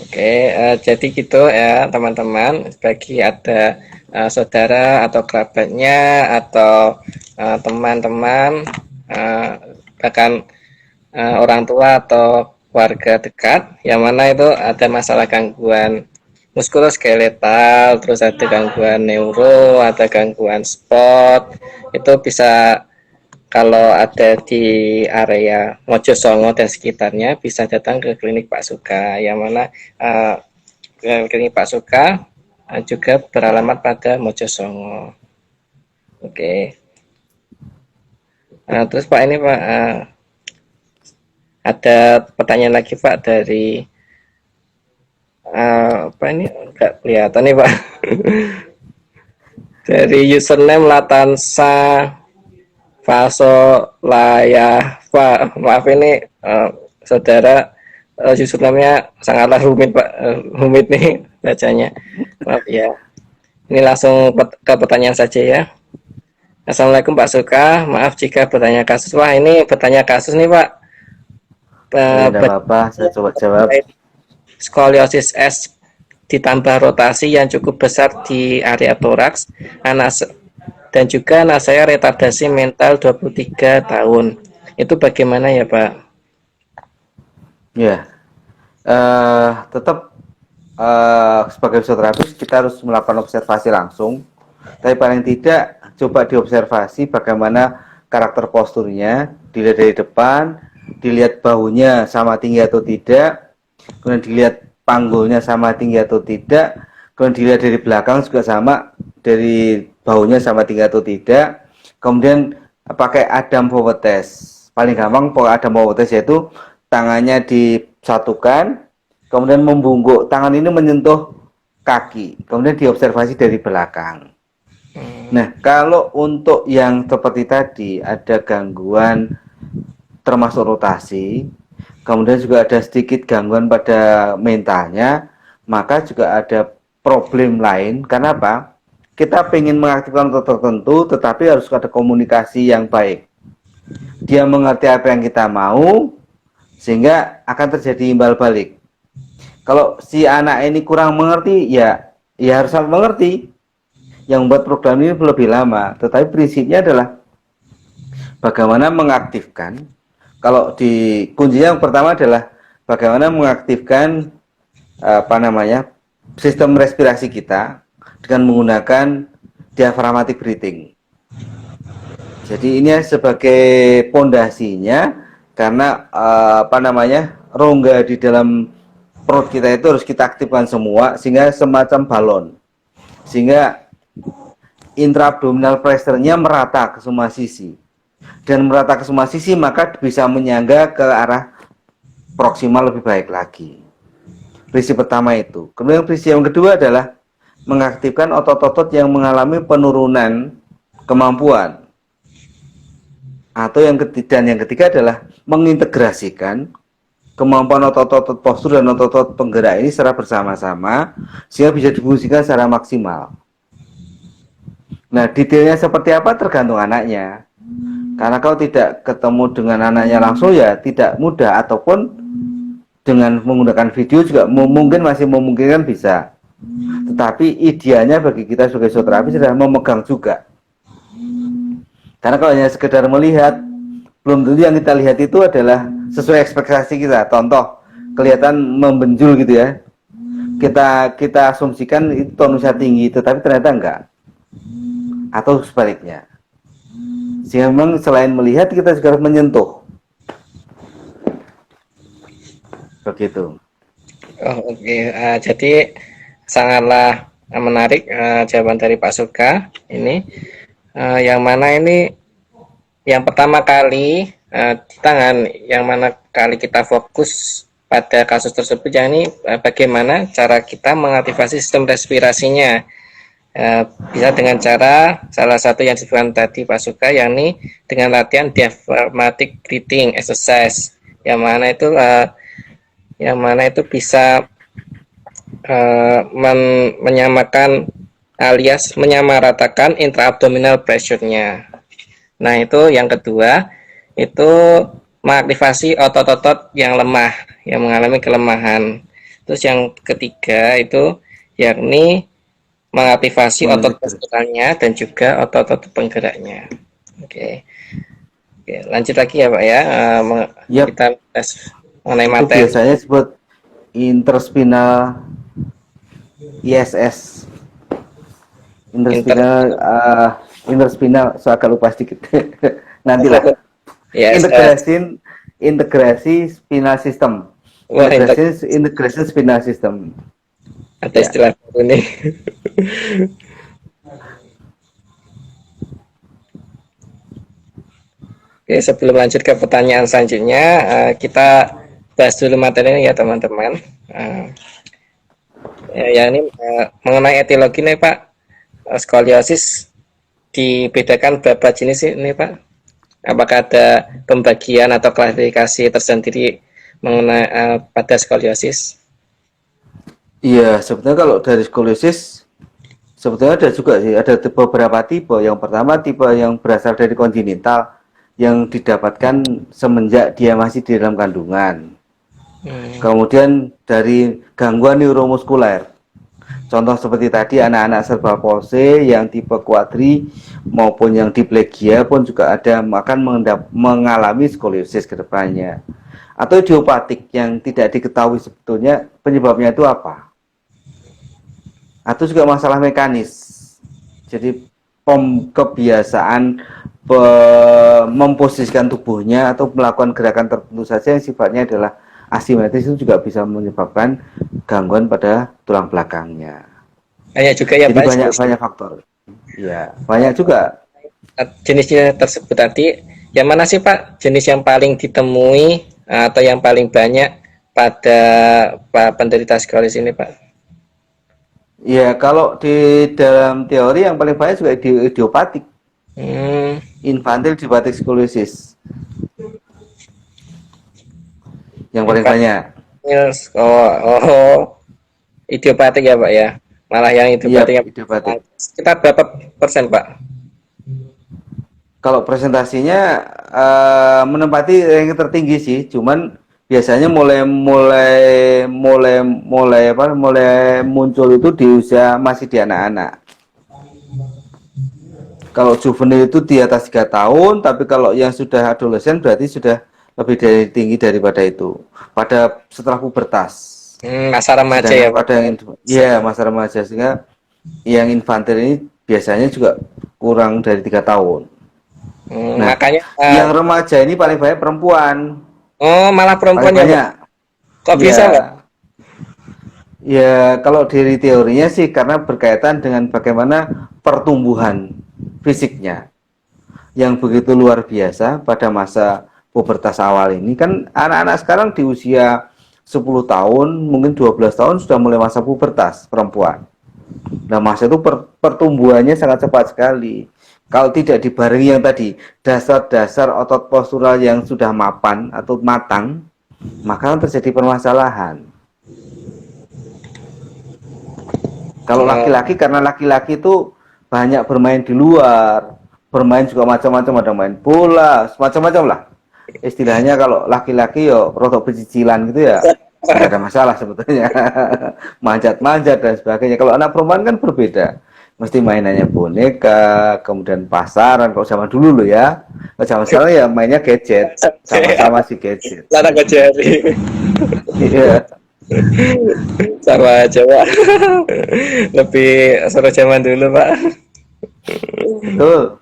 Oke, jadi gitu ya teman-teman. Bagi ada saudara atau kerabatnya atau teman-teman, bahkan orang tua atau warga dekat yang mana itu ada masalah gangguan muskuloskeletal, terus ada gangguan neuro, ada gangguan sport, itu bisa kalau ada di area Mojosongo dan sekitarnya bisa datang ke klinik Pak Suka, yang mana klinik Pak Suka juga beralamat pada Mojosongo. Oke. Terus Pak ini Pak, ada pertanyaan lagi Pak dari apa ini nggak kelihatan nih Pak. Dari username Latansa Faso Laya Pak, maaf ini saudara, username-nya sangatlah rumit Pak, rumit nih bacanya, maaf ya. Ini langsung ke pertanyaan saja ya. Assalamualaikum Pak Suka, maaf jika bertanya kasus. Wah ini bertanya kasus nih Pak. Tidak apa-apa, saya coba jawab. Skoliosis S ditambah rotasi yang cukup besar di area toraks, dan juga anak saya retardasi mental 23 tahun. Itu bagaimana ya Pak? Ya, tetap sebagai fisioterapis kita harus melakukan observasi langsung. Tapi paling tidak coba diobservasi bagaimana karakter posturnya, dilihat dari depan, dilihat bahunya sama tinggi atau tidak, kemudian dilihat panggulnya sama tinggi atau tidak, kemudian dilihat dari belakang juga sama, dari bahunya sama tinggi atau tidak, kemudian pakai Adam forward test. Paling gampang Adam forward test yaitu tangannya disatukan, kemudian membungkuk, tangan ini menyentuh kaki, kemudian diobservasi dari belakang. Nah, kalau untuk yang seperti tadi ada gangguan termasuk rotasi, kemudian juga ada sedikit gangguan pada mentalnya, maka juga ada problem lain. Karena apa? Kita ingin mengaktifkan otot tertentu, tetapi harus ada komunikasi yang baik. Dia mengerti apa yang kita mau, sehingga akan terjadi imbal balik. Kalau si anak ini kurang mengerti, ya harus mengerti. Yang membuat program ini lebih lama, tetapi prinsipnya adalah bagaimana mengaktifkan. Kalau di kuncinya yang pertama adalah bagaimana mengaktifkan sistem respirasi kita dengan menggunakan diaphragmatic breathing. Jadi ini sebagai pondasinya, karena rongga di dalam perut kita itu harus kita aktifkan semua sehingga semacam balon, sehingga intraabdominal pressure-nya merata ke semua sisi, dan merata ke semua sisi maka bisa menyangga ke arah proksimal lebih baik lagi. Prinsip pertama itu. Kemudian prinsip yang kedua adalah mengaktifkan otot-otot yang mengalami penurunan kemampuan, atau yang ketiga adalah mengintegrasikan kemampuan otot-otot postur dan otot-otot penggerak ini secara bersama-sama sehingga bisa difungsikan secara maksimal. Nah, detailnya seperti apa tergantung anaknya. Karena kalau tidak ketemu dengan anaknya langsung ya tidak mudah, ataupun dengan menggunakan video juga mungkin masih memungkinkan bisa. Tetapi idealnya bagi kita sebagai fisioterapis adalah memegang juga. Karena kalau hanya sekedar melihat, belum tentu yang kita lihat itu adalah sesuai ekspektasi kita. Contoh, kelihatan membenjul gitu ya. Kita asumsikan itu tonusnya tinggi, tetapi ternyata enggak. Atau sebaliknya. Sehingga memang selain melihat kita juga harus menyentuh. Begitu. Oh, oke. Jadi sangatlah menarik jawaban dari Pak Suka ini. Yang mana ini yang pertama kali di tangan, yang mana kali kita fokus pada kasus tersebut, yang ini bagaimana cara kita mengaktifasi sistem respirasinya. Bisa dengan cara salah satu yang disebutkan tadi Pak Suka, yakni dengan latihan diaphragmatic breathing exercise, yang mana itu bisa menyamakan alias menyamaratakan intraabdominal pressure-nya. Nah, itu yang kedua, itu mengaktifasi otot-otot yang lemah, yang mengalami kelemahan. Terus yang ketiga itu yakni mengaktifasi otot posturalnya dan juga otot-otot penggeraknya. Oke, lanjut lagi ya Pak ya. Kita tes mengenai materi. Biasanya disebut interspinal ISS. Interspinal, so agak lupa sedikit. Nantilah. Ya, Integrasi spinal system. wah, Integration spinal system. ada Ya. istilah baru nih. Oke, sebelum lanjut ke pertanyaan selanjutnya, kita bahas dulu materinya ya teman-teman. Ya ini mengenai etiologi nih Pak, skoliosis dibedakan berapa jenis sih ini Pak? Apakah ada pembagian atau klasifikasi tersendiri mengenai pada skoliosis? Iya, sebetulnya kalau dari skoliosis sebetulnya ada juga sih, ada beberapa tipe. Yang pertama tipe yang berasal dari kongenital yang didapatkan semenjak dia masih di dalam kandungan. Kemudian dari gangguan neuromuskuler. Contoh seperti tadi anak-anak cerebral palsy yang tipe quadri maupun yang diplegia pun juga ada akan mengalami skoliosis ke depannya. Atau idiopatik yang tidak diketahui sebetulnya penyebabnya itu apa. Atau juga masalah mekanis. Jadi kebiasaan memposisikan tubuhnya atau melakukan gerakan tertentu saja yang sifatnya adalah asimetris itu juga bisa menyebabkan gangguan pada tulang belakangnya. Banyak juga ya Jadi Pak. banyak faktor. Ya, banyak juga. Jenisnya tersebut tadi, yang mana sih Pak jenis yang paling ditemui atau yang paling banyak pada penderita skoliosis ini Pak? Ya, kalau di dalam teori yang paling banyak juga idiopatik. Infantile idiopathic scoliosis. Yang paling banyak. Idiopatik ya Pak ya. Malah yang idiopatik. Iya, idiopatik. Sekitar berapa persen Pak? Kalau presentasinya menempati yang tertinggi sih, cuman biasanya mulai muncul itu di usia masih di anak-anak. Kalau juvenil itu di atas 3 tahun, tapi kalau yang sudah adolesen berarti sudah lebih tinggi daripada itu. Pada setelah pubertas. Masa remaja ya Pak? Iya, masa remaja. Sehingga yang infantil ini biasanya juga kurang dari 3 tahun. Nah, makanya yang remaja ini paling banyak perempuan. Oh, malah perempuan ya? Kok bisa Pak? Ya, kalau dari teorinya sih karena berkaitan dengan bagaimana pertumbuhan fisiknya yang begitu luar biasa pada masa pubertas awal ini. Kan anak-anak sekarang di usia 10 tahun, mungkin 12 tahun sudah mulai masa pubertas perempuan. Nah, masa itu pertumbuhannya sangat cepat sekali. Kalau tidak dibarengi yang tadi, dasar-dasar otot postural yang sudah mapan atau matang, maka terjadi permasalahan. Kalau laki-laki, karena laki-laki itu banyak bermain di luar, bermain juga macam-macam, ada main bola, macam-macam lah. Istilahnya kalau laki-laki yo rodok pecicilan gitu ya, tidak ada masalah sebetulnya. Manjat-manjat dan sebagainya. Kalau anak perempuan kan berbeda. Mesti mainannya boneka, kemudian pasaran. Kalau zaman dulu loh ya. Kalau zaman sekarang ya mainnya gadget, sama-sama si gadget. Lara kejari. Iya. Sama aja Pak. Lebih seru zaman dulu Pak. Betul.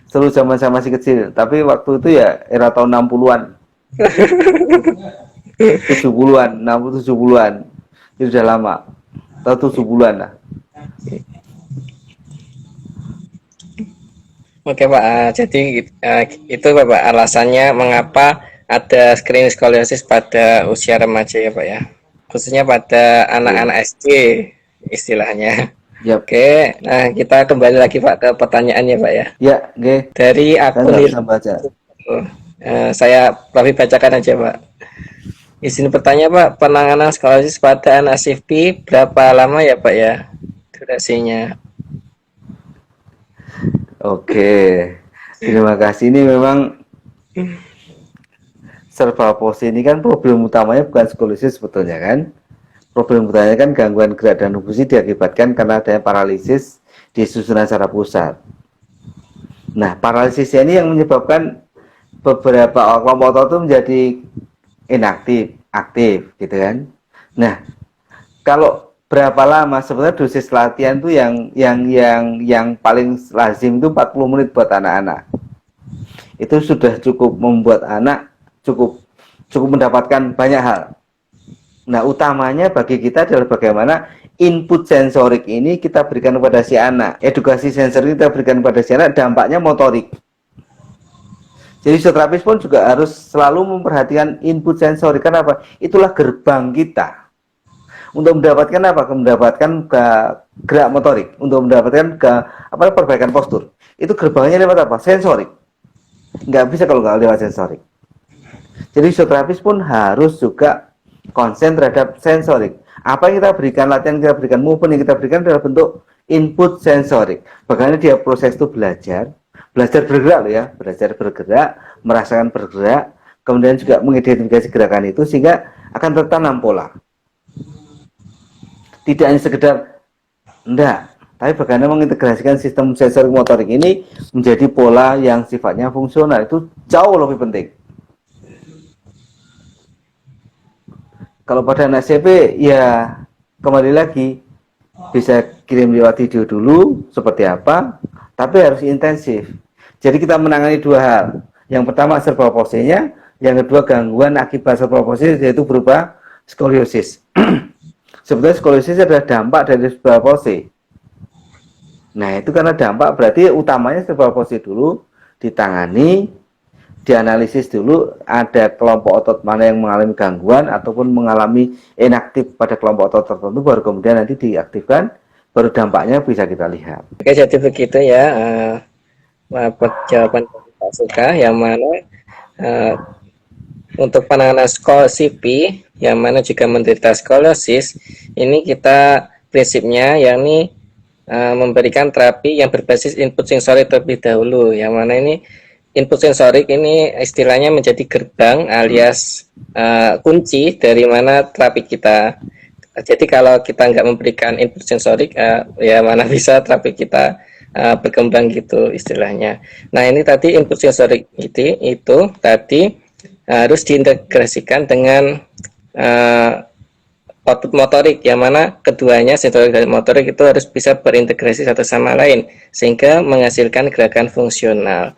Seru zaman-zaman masih kecil. Tapi waktu itu ya era tahun 60-an. 70-an, 60 70-an. Itu udah lama. Tahun 70-an lah. Oke Pak, jadi itu Pak alasannya mengapa ada screening skoliosis pada usia remaja ya Pak ya, khususnya pada anak-anak SD istilahnya. Yep. Oke, nah kita kembali lagi Pak ke pertanyaannya Pak ya. Ya, oke. Dari akun saya lebih bacakan aja Pak. Izin bertanya Pak, penanganan skoliosis pada anak CFP berapa lama ya Pak ya durasinya? Oke, terima kasih. Ini memang cerebral palsy ini kan problem utamanya bukan skoliosis sebetulnya kan. Problem utamanya kan gangguan gerak dan fungsi diakibatkan karena adanya paralisis di susunan saraf pusat. Nah, paralisisnya ini yang menyebabkan beberapa kelompok otot itu menjadi inaktif, aktif gitu kan. Nah, kalau berapa lama sebenarnya dosis latihan itu yang paling lazim itu 40 menit buat anak-anak. Itu sudah cukup membuat anak cukup mendapatkan banyak hal. Nah, utamanya bagi kita adalah bagaimana input sensorik ini kita berikan kepada si anak. Edukasi sensorik kita berikan kepada si anak, dampaknya motorik. Jadi fisioterapis pun juga harus selalu memperhatikan input sensorik. Kenapa? Itulah gerbang kita untuk mendapatkan apa? Mendapatkan gerak motorik, untuk mendapatkan perbaikan postur. Itu gerbangnya lewat apa? Sensorik. Nggak bisa kalau nggak lewat sensorik. Jadi fisioterapis pun harus juga konsen terhadap sensorik. Apa yang kita berikan, latihan yang kita berikan, movement yang kita berikan adalah bentuk input sensorik. Bagaimana dia proses itu belajar bergerak loh ya, belajar bergerak, merasakan bergerak, kemudian juga mengidentifikasi gerakan itu sehingga akan tertanam pola. Tidak hanya sekedar enggak, tapi bagaimana mengintegrasikan sistem sensorik motorik ini menjadi pola yang sifatnya fungsional, itu jauh lebih penting. Kalau pada anak CP ya kembali lagi bisa kirim lewat video dulu seperti apa, tapi harus intensif. Jadi kita menangani dua hal. Yang pertama cerebral palsy-nya, yang kedua gangguan akibat cerebral palsy yaitu berupa skoliosis. Sebetulnya skoliosis adalah dampak dari cerebral palsy. Nah, itu karena dampak berarti utamanya cerebral palsy dulu ditangani, dianalisis dulu ada kelompok otot mana yang mengalami gangguan ataupun mengalami inaktif pada kelompok otot tertentu, baru kemudian nanti diaktifkan, baru dampaknya bisa kita lihat. Oke, jadi begitu ya jawaban Pak Suka, yang mana untuk penanganan CP yang mana juga menderita skoliosis, ini kita prinsipnya yakni memberikan terapi yang berbasis input sensorik terlebih dahulu, yang mana ini input sensorik ini istilahnya menjadi gerbang alias kunci dari mana terapi kita. Jadi kalau kita nggak memberikan input sensorik, ya mana bisa terapi kita berkembang gitu istilahnya. Nah, ini tadi input sensorik itu tadi harus diintegrasikan dengan output motorik, yang mana keduanya sensorik dan motorik itu harus bisa berintegrasi satu sama lain sehingga menghasilkan gerakan fungsional.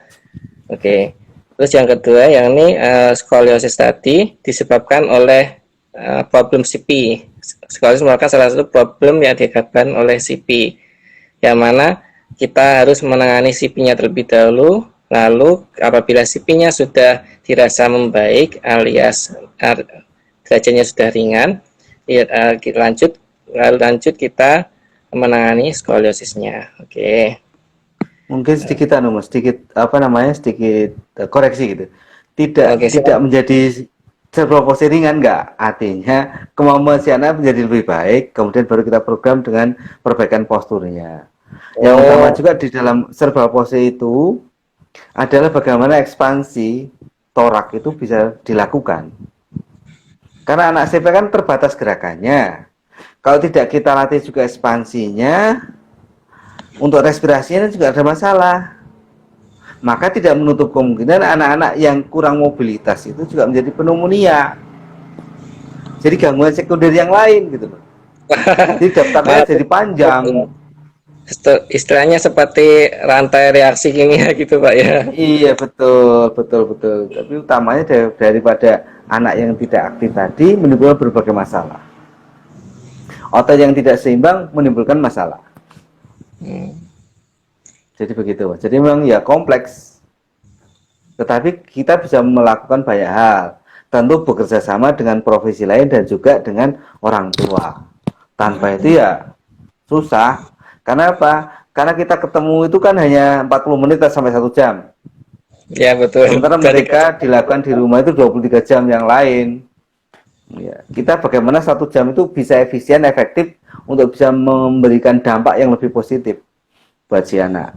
Oke. Terus yang kedua, yang ini skoliosis tadi disebabkan oleh problem CP. Skoliosis merupakan salah satu problem yang dihadapkan oleh CP, yang mana kita harus menangani CP-nya terlebih dahulu. Lalu apabila CP-nya sudah dirasa membaik alias derajatnya sudah ringan, lanjut kita menangani skoliosisnya. Oke. Mungkin sedikit sedikit koreksi gitu. Tidak menjadi cerebral palsy ringan, enggak. Artinya kemampuan si anak menjadi lebih baik, kemudian baru kita program dengan perbaikan posturnya. Yang utama juga di dalam cerebral palsy itu adalah bagaimana ekspansi torak itu bisa dilakukan. Karena anak CP kan terbatas gerakannya. Kalau tidak kita latih juga ekspansinya, untuk respirasinya juga ada masalah. Maka tidak menutup kemungkinan anak-anak yang kurang mobilitas itu juga menjadi pneumonia. Jadi gangguan sekunder yang lain gitu loh. Jadi daftarnya jadi panjang. Istilahnya seperti rantai reaksi kimia gitu Pak ya. Iya betul. Tapi utamanya daripada anak yang tidak aktif tadi menimbulkan berbagai masalah. Otot yang tidak seimbang menimbulkan masalah. Jadi begitu, Pak. Jadi memang ya kompleks. Tetapi kita bisa melakukan banyak hal. Tentu bekerja sama dengan profesi lain dan juga dengan orang tua. Tanpa itu ya susah. Karena apa? Karena kita ketemu itu kan hanya 40 menit sampai 1 jam. Ya betul. Sementara mereka dilakukan di rumah itu 23 jam yang lain. Ya, kita bagaimana 1 jam itu bisa efisien, efektif untuk bisa memberikan dampak yang lebih positif buat si anak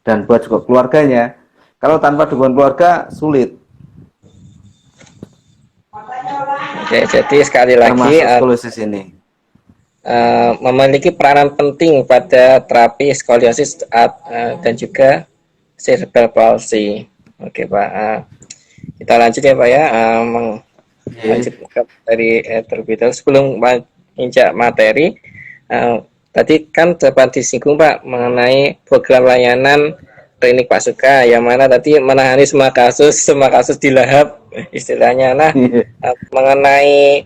dan buat juga keluarganya. Kalau tanpa dukungan keluarga sulit. Oke, jadi sekali lagi skoliosis ini memiliki peranan penting pada terapi skoliosis dan juga cerebral palsy. Oke Pak, kita lanjut ya Pak ya, lanjut dari terlebih dahulu sebelum injak materi. Tadi kan dapat disinggung Pak mengenai program layanan klinik Pak Suka yang mana tadi menangani semua kasus dilahap istilahnya. Nah, mengenai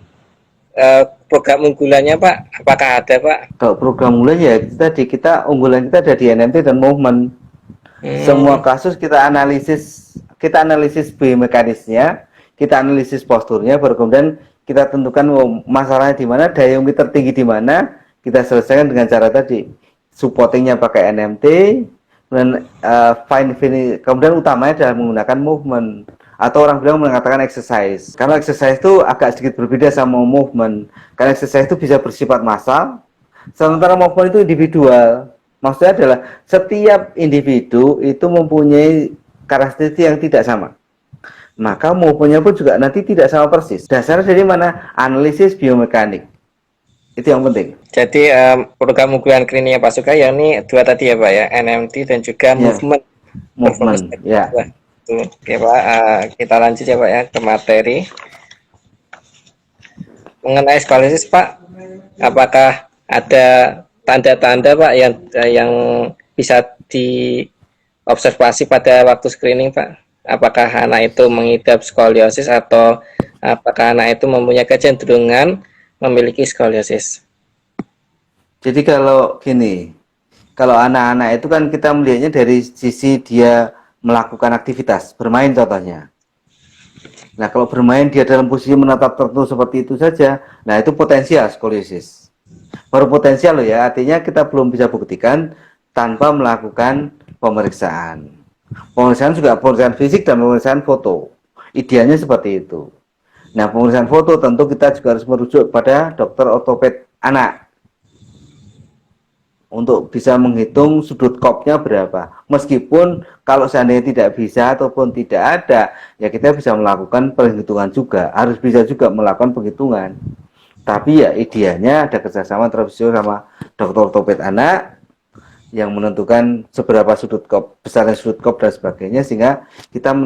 program unggulannya Pak, apakah ada Pak? Kalau program unggulan ya itu tadi, kita unggulan kita ada di NMT dan movement. Semua kasus kita analisis biomekanisnya, kita analisis posturnya, baru kemudian kita tentukan masalahnya di mana, daya ungkit tertinggi di mana, kita selesaikan dengan cara tadi. Supportingnya pakai NMT, dan kemudian utamanya adalah menggunakan movement, atau orang bilang mengatakan exercise. Karena exercise itu agak sedikit berbeda sama movement. Karena exercise itu bisa bersifat massal, sementara movement itu individual. Maksudnya adalah setiap individu itu mempunyai karakteristik yang tidak sama. Maka movementnya pun juga nanti tidak sama persis. Dasarnya dari mana? Analisis biomekanik. Itu yang penting. Jadi program unggulan kliniknya Pak Suka ya ini dua tadi ya Pak ya, NMT dan juga movement. Movement, ya. Oke Pak, kita lanjut ya Pak ya ke materi. Mengenai skoliyosis Pak, apakah ada tanda-tanda Pak yang bisa diobservasi pada waktu screening Pak? Apakah anak itu mengidap skoliosis atau apakah anak itu mempunyai kecenderungan memiliki skoliosis? Jadi kalau gini, kalau anak-anak itu kan kita melihatnya dari sisi dia melakukan aktivitas, bermain contohnya. Nah kalau bermain dia dalam posisi menatap tertentu seperti itu saja, nah itu potensial skoliosis. Baru potensial loh ya, artinya kita belum bisa buktikan tanpa melakukan pemeriksaan. Pemeriksaan juga pemeriksaan fisik dan pemeriksaan foto. Idealnya seperti itu. Nah, pemeriksaan foto tentu kita juga harus merujuk pada dokter ortoped anak untuk bisa menghitung sudut kopnya berapa. Meskipun kalau seandainya tidak bisa ataupun tidak ada, ya kita bisa melakukan perhitungan juga. Harus bisa juga melakukan penghitungan. Tapi ya idealnya ada kerjasama antara fisio sama dokter ortoped anak yang menentukan seberapa sudut kop, besarnya sudut kop dan sebagainya, sehingga kita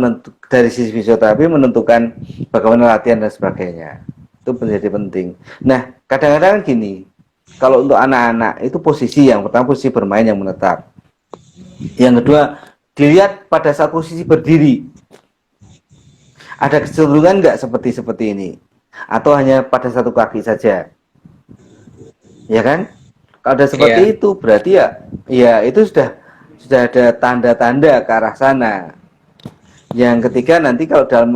dari sisi fisioterapi menentukan bagaimana latihan dan sebagainya. Itu menjadi penting. Nah, kadang-kadang gini, kalau untuk anak-anak itu posisi yang pertama posisi bermain yang menetap. Yang kedua, dilihat pada saat posisi berdiri. Ada kecenderungan nggak seperti ini? Atau hanya pada satu kaki saja, ya kan? Kalau ada seperti itu berarti ya itu sudah ada tanda-tanda ke arah sana. Yang ketiga nanti kalau dalam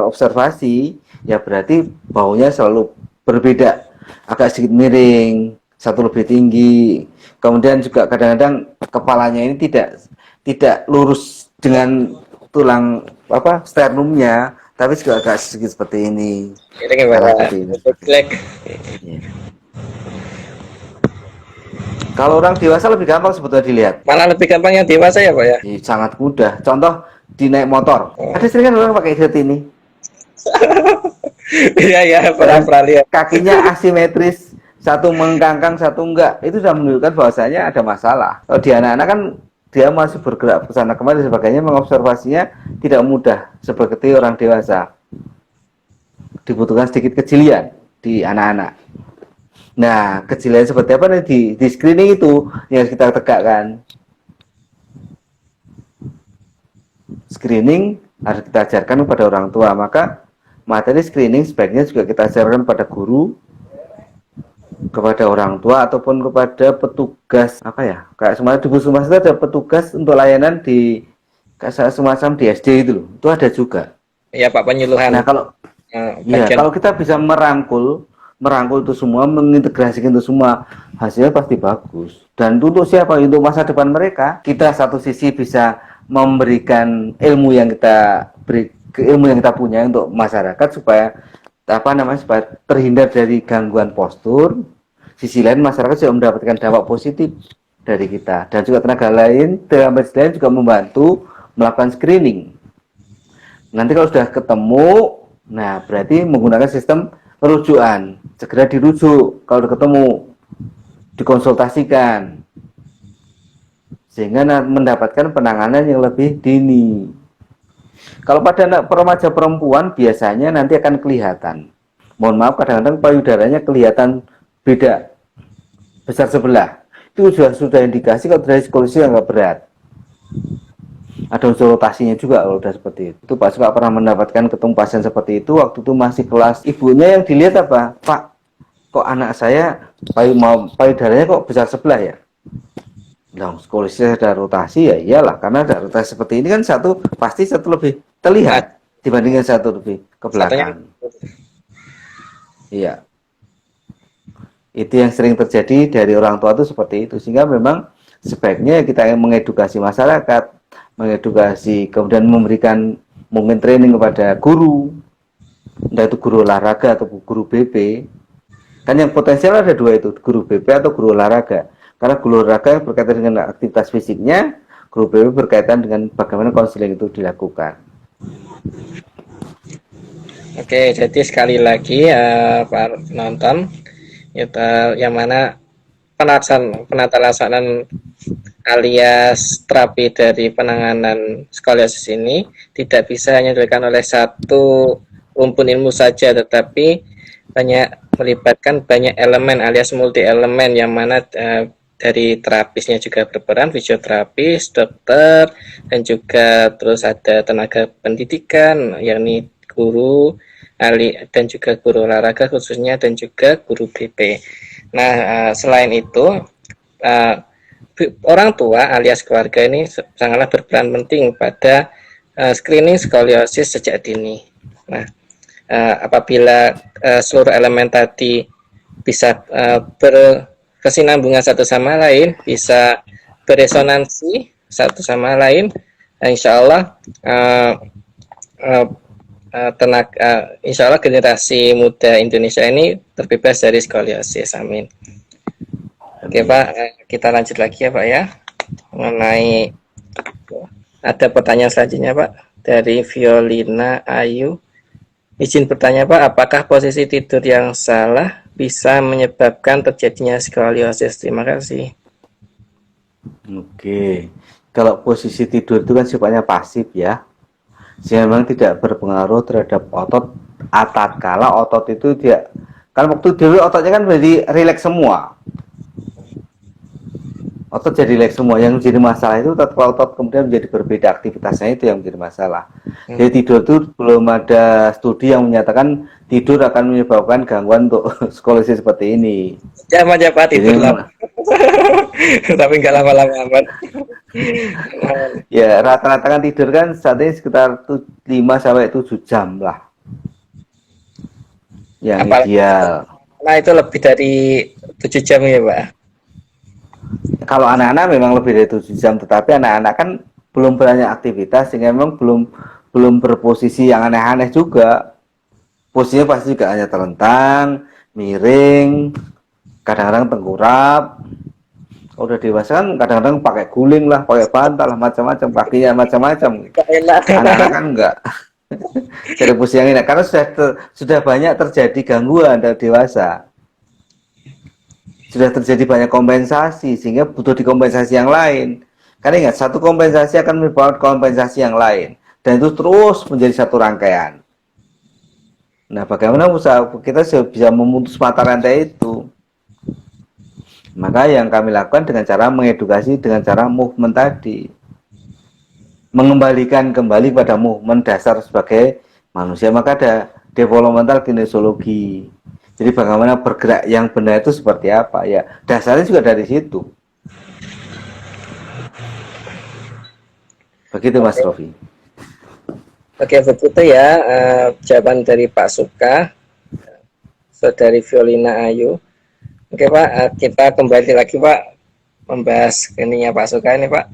observasi ya berarti baunya selalu berbeda, agak sedikit miring, satu lebih tinggi, kemudian juga kadang-kadang kepalanya ini tidak lurus dengan tulang sternumnya, tapi juga agak sedikit seperti ini. Ini gimana? Kalau orang dewasa lebih gampang sebetulnya dilihat. Malah lebih gampang yang dewasa ya Pak ya? Sangat mudah. Contoh di naik motor. Ada sering kan orang pakai headset ini. Iya pernah lihat. Kakinya asimetris, satu mengkangkang, satu enggak. Itu sudah menunjukkan bahwasanya ada masalah. Kalau di anak-anak kan dia masih bergerak ke sana kemari dan sebagainya, mengobservasinya tidak mudah seperti orang dewasa. Dibutuhkan sedikit kejelian di anak-anak. Nah, kejelian seperti apa nih di screening itu yang harus kita tegakkan. Screening harus kita ajarkan kepada orang tua, maka materi screening sebaiknya juga kita ajarkan pada guru, kepada orang tua ataupun kepada petugas kayak semacam di puskesmas itu ada petugas untuk layanan di kayak semacam di SD itu loh, itu ada juga. Iya Pak, penyuluhan. Nah kalau kita bisa merangkul itu semua, mengintegrasikan itu semua, hasilnya pasti bagus. Dan untuk siapa? Untuk masa depan mereka. Kita satu sisi bisa memberikan ilmu yang kita punya untuk masyarakat supaya supaya terhindar dari gangguan postur. Sisi lain masyarakat juga mendapatkan dampak positif dari kita, dan juga tenaga lain juga membantu melakukan screening. Nanti kalau sudah ketemu, nah berarti menggunakan sistem rujukan, segera dirujuk kalau sudah ketemu, dikonsultasikan sehingga mendapatkan penanganan yang lebih dini. Kalau pada anak remaja perempuan biasanya nanti akan kelihatan, mohon maaf, kadang-kadang payudaranya kelihatan beda, besar sebelah. Itu sudah indikasi kalau dari skoliosis yang nggak berat. Ada unsur rotasinya juga kalau udah seperti itu. Pak suka pernah mendapatkan ketemu pasien seperti itu waktu itu masih kelas. Ibunya yang dilihat apa? Pak, kok anak saya payudaranya kok besar sebelah ya? Nah, skolisnya ada rotasi ya iyalah, karena ada rotasi seperti ini kan satu pasti satu lebih Nah, terlihat dibandingkan satu lebih ke satunya belakang. Iya, itu yang sering terjadi dari orang tua itu seperti itu, sehingga memang sebaiknya kita mengedukasi masyarakat, mengedukasi, kemudian memberikan mungkin training kepada guru, entah itu guru olahraga atau guru BP. Kan yang potensial ada dua itu, guru BP atau guru olahraga. Karena guru olahraga berkaitan dengan aktivitas fisiknya, guru BP berkaitan dengan bagaimana konseling itu dilakukan. Oke, jadi sekali lagi Pak penonton, yang mana penata laksanaan alias terapi dari penanganan skoliosis ini tidak bisa hanya dilakukan oleh satu rumpun ilmu saja, tetapi melibatkan banyak elemen alias multi elemen, yang mana dari terapisnya juga berperan, fisioterapis, dokter, dan juga terus ada tenaga pendidikan, yakni guru, ahli, dan juga guru olahraga khususnya, dan juga guru BP. Nah, selain itu, orang tua alias keluarga ini sangatlah berperan penting pada screening skoliosis sejak dini. Nah, apabila seluruh elemen tadi bisa berkesinambungan satu sama lain, bisa beresonansi satu sama lain, insya Allah insya Allah generasi muda Indonesia ini terbebas dari skoliosis. Amin. Oke Pak, kita lanjut lagi ya Pak ya, mengenai ada pertanyaan selanjutnya Pak dari Violina Ayu. Izin bertanya Pak, apakah posisi tidur yang salah bisa menyebabkan terjadinya skoliosis? Terima kasih. Oke, kalau posisi tidur itu kan sifatnya pasif ya, sehingga memang tidak berpengaruh terhadap otot. Kala otot itu dia kan waktu tidur ototnya kan menjadi rileks semua, otot jadi rileks semua. Yang jadi masalah itu kalau otot kemudian menjadi berbeda aktivitasnya, itu yang menjadi masalah. Jadi tidur itu belum ada studi yang menyatakan tidur akan menyebabkan gangguan untuk skolisis seperti ini. Jam aja Pak tidur lama. Tapi nggak lama-lama amat. Ya rata-rata kan tidur kan saat ini sekitar 5 sampai 7 jam lah yang ideal. Nah itu lebih dari 7 jam ya Pak. Kalau anak-anak memang lebih dari 7 jam, tetapi anak-anak kan belum banyak aktivitas, sehingga memang belum berposisi yang aneh-aneh juga. Posisinya pasti juga hanya terlentang, miring, kadang-kadang tengkurap. Kalau udah dewasa kan kadang-kadang pakai guling lah, pakai bantal lah, macam-macam, kakinya macam-macam. Anak-anak kan enggak. Jadi posisi yang enak karena sudah banyak terjadi gangguan dari dewasa. Sudah terjadi banyak kompensasi sehingga butuh dikompensasi yang lain. Karena ingat, satu kompensasi akan menyebabkan kompensasi yang lain, dan itu terus menjadi satu rangkaian. Nah, bagaimana usaha kita bisa memutus mata rantai itu? Maka yang kami lakukan dengan cara mengedukasi, dengan cara movement tadi, mengembalikan kembali pada movement dasar sebagai manusia. Maka ada developmental kinesiologi. Jadi bagaimana bergerak yang benar itu seperti apa ya? Dasarnya juga dari situ. Begitu Mas Rofi. Oke, begitu ya jawaban dari Pak Suka, saudari Violina Ayu. Oke Pak, kita kembali lagi Pak membahas kliniknya Pak Suka ini Pak.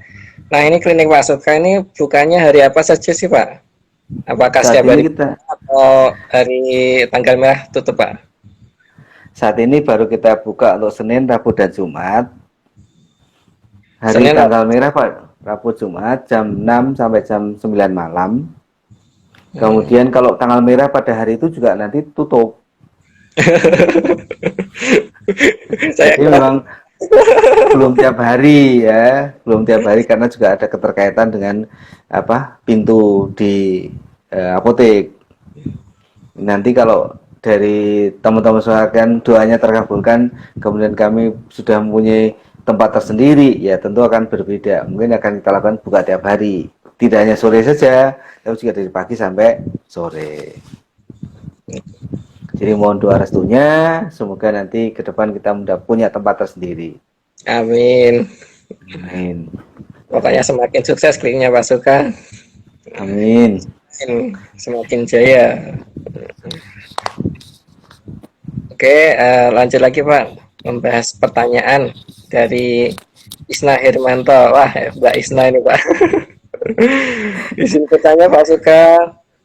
Nah ini klinik Pak Suka ini bukannya hari apa saja sih Pak? Apakah setiap hari atau hari tanggal merah tutup Pak? Saat ini baru kita buka untuk Senin, Rabu, dan Jumat. Hari Senin, tanggal merah Pak, Rabu, Jumat jam 6 sampai jam 9 malam. Kemudian kalau tanggal merah pada hari itu juga nanti tutup. Jadi memang belum tiap hari ya, belum tiap hari karena juga ada keterkaitan dengan pintu di apotek. Nanti kalau dari teman-teman sekalian doanya terkabulkan, kemudian kami sudah mempunyai tempat tersendiri, ya tentu akan berbeda. Mungkin akan kita lakukan buka tiap hari tidak hanya sore saja, tapi juga dari pagi sampai sore. Jadi mohon doa restunya, semoga nanti ke depan kita punya tempat tersendiri. Amin. Amin. Pokoknya semakin sukses kliniknya Pak Suka, Amin. semakin jaya. Oke, lanjut lagi Pak, membahas pertanyaan dari Isna Hermanto. Wah, Mbak Isna ini Pak. Izin bertanya Pak Suka,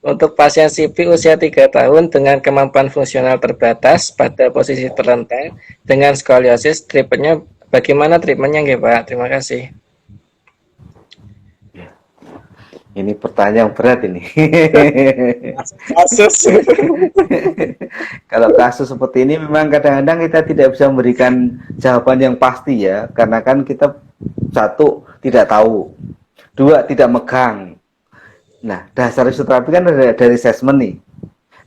untuk pasien CP usia 3 tahun dengan kemampuan fungsional terbatas pada posisi terlentang dengan skoliosis, treatmentnya bagaimana treatmentnya nggih Pak? Terima kasih. Ini pertanyaan berat ini. Kasus. Kalau kasus seperti ini memang kadang-kadang kita tidak bisa memberikan jawaban yang pasti ya, karena kan kita satu tidak tahu, dua tidak megang. Nah, dasar fisioterapi kan dari assessment nih.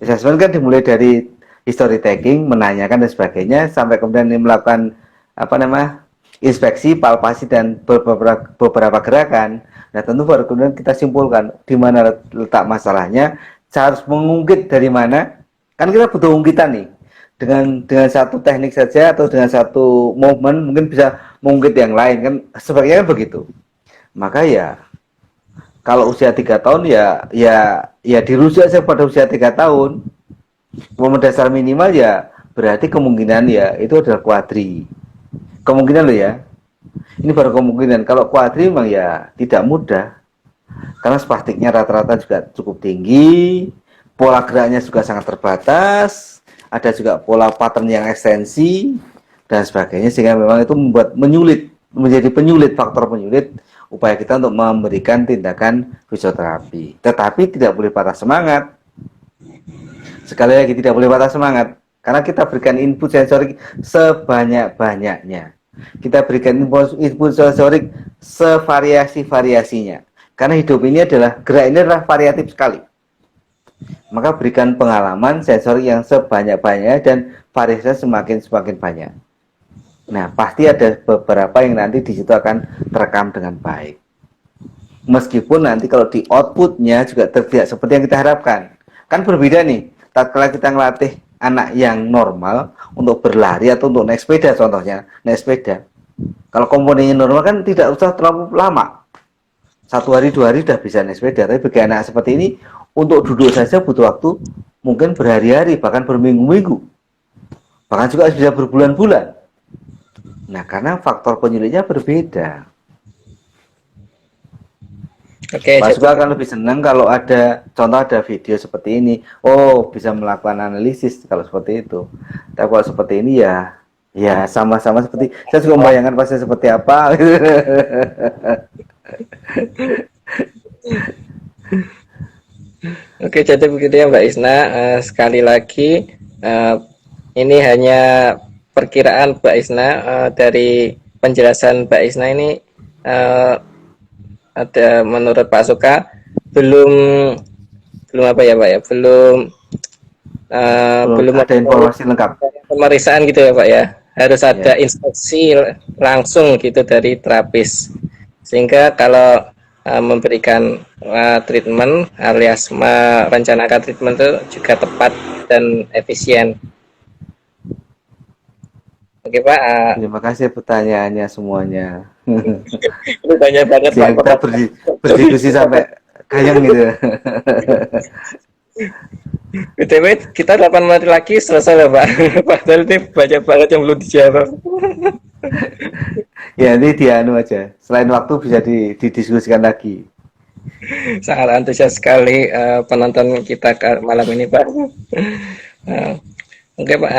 Assessment kan dimulai dari history taking, menanyakan dan sebagainya, sampai kemudian melakukan inspeksi, palpasi dan beberapa gerakan. Nah, tentu baru kemudian kita simpulkan di mana letak masalahnya. Saya harus mengungkit dari mana. Kan kita butuh ungkitan nih. Dengan satu teknik saja atau dengan satu movement mungkin bisa mengungkit yang lain kan, sebagian kan begitu. Maka ya kalau usia 3 tahun ya dirujuk saja pada usia 3 tahun. Momen dasar minimal ya berarti kemungkinan ya itu adalah kuadri. Kemungkinan loh ya. Ini baru kemungkinan. Kalau kuadri memang ya tidak mudah. Karena spastiknya rata-rata juga cukup tinggi, pola geraknya juga sangat terbatas, ada juga pola pattern yang ekstensi dan sebagainya, sehingga memang itu menjadi penyulit, faktor penyulit upaya kita untuk memberikan tindakan fisioterapi. Tetapi tidak boleh patah semangat. Sekali lagi tidak boleh patah semangat, karena kita berikan input sensorik sebanyak-banyaknya. Kita berikan input sensorik sevariasi-variasinya. Karena hidup ini gerak ini adalah variatif sekali. Maka berikan pengalaman sensorik yang sebanyak-banyaknya dan variasinya semakin banyak. Nah, pasti ada beberapa yang nanti di situ akan terekam dengan baik. Meskipun nanti kalau di outputnya juga tidak seperti yang kita harapkan. Kan berbeda nih, tatkala kita ngelatih anak yang normal untuk berlari atau untuk naik sepeda contohnya, naik sepeda. Kalau komponennya normal kan tidak usah terlalu lama. 1 hari 2 hari sudah bisa naik sepeda. Tapi bagi anak seperti ini, untuk duduk saja butuh waktu mungkin berhari-hari, bahkan berminggu-minggu. Bahkan juga bisa berbulan-bulan. Nah, karena faktor penyulitnya berbeda. Oke, Pak Suka akan lebih senang kalau ada video seperti ini. Oh, bisa melakukan analisis kalau seperti itu. Tapi kalau seperti ini ya sama-sama seperti saya juga membayangkan pasien seperti apa. Oke, jadi begitu ya Mbak Isna. Sekali lagi, ini hanya perkiraan Mbak Isna. Dari penjelasan Mbak Isna ini, ada menurut Pak Suka belum apa ya Pak ya, belum ada informasi lengkap. Pemeriksaan gitu ya Pak ya, harus ada instruksi langsung gitu dari terapis, sehingga kalau memberikan treatment alias merencanakan treatment itu juga tepat dan efisien. Oke Pak. Terima kasih pertanyaannya semuanya. Ini banyak banget Pak. Kita berdiskusi sampai kayang gitu. BTW kita 8 menit lagi selesai ya Pak. Padahal ini banyak banget yang belum dijawab. Ya ini dianu aja. Selain waktu bisa didiskusikan lagi. Sangat antusias sekali penonton kita malam ini Pak. Oke Pak,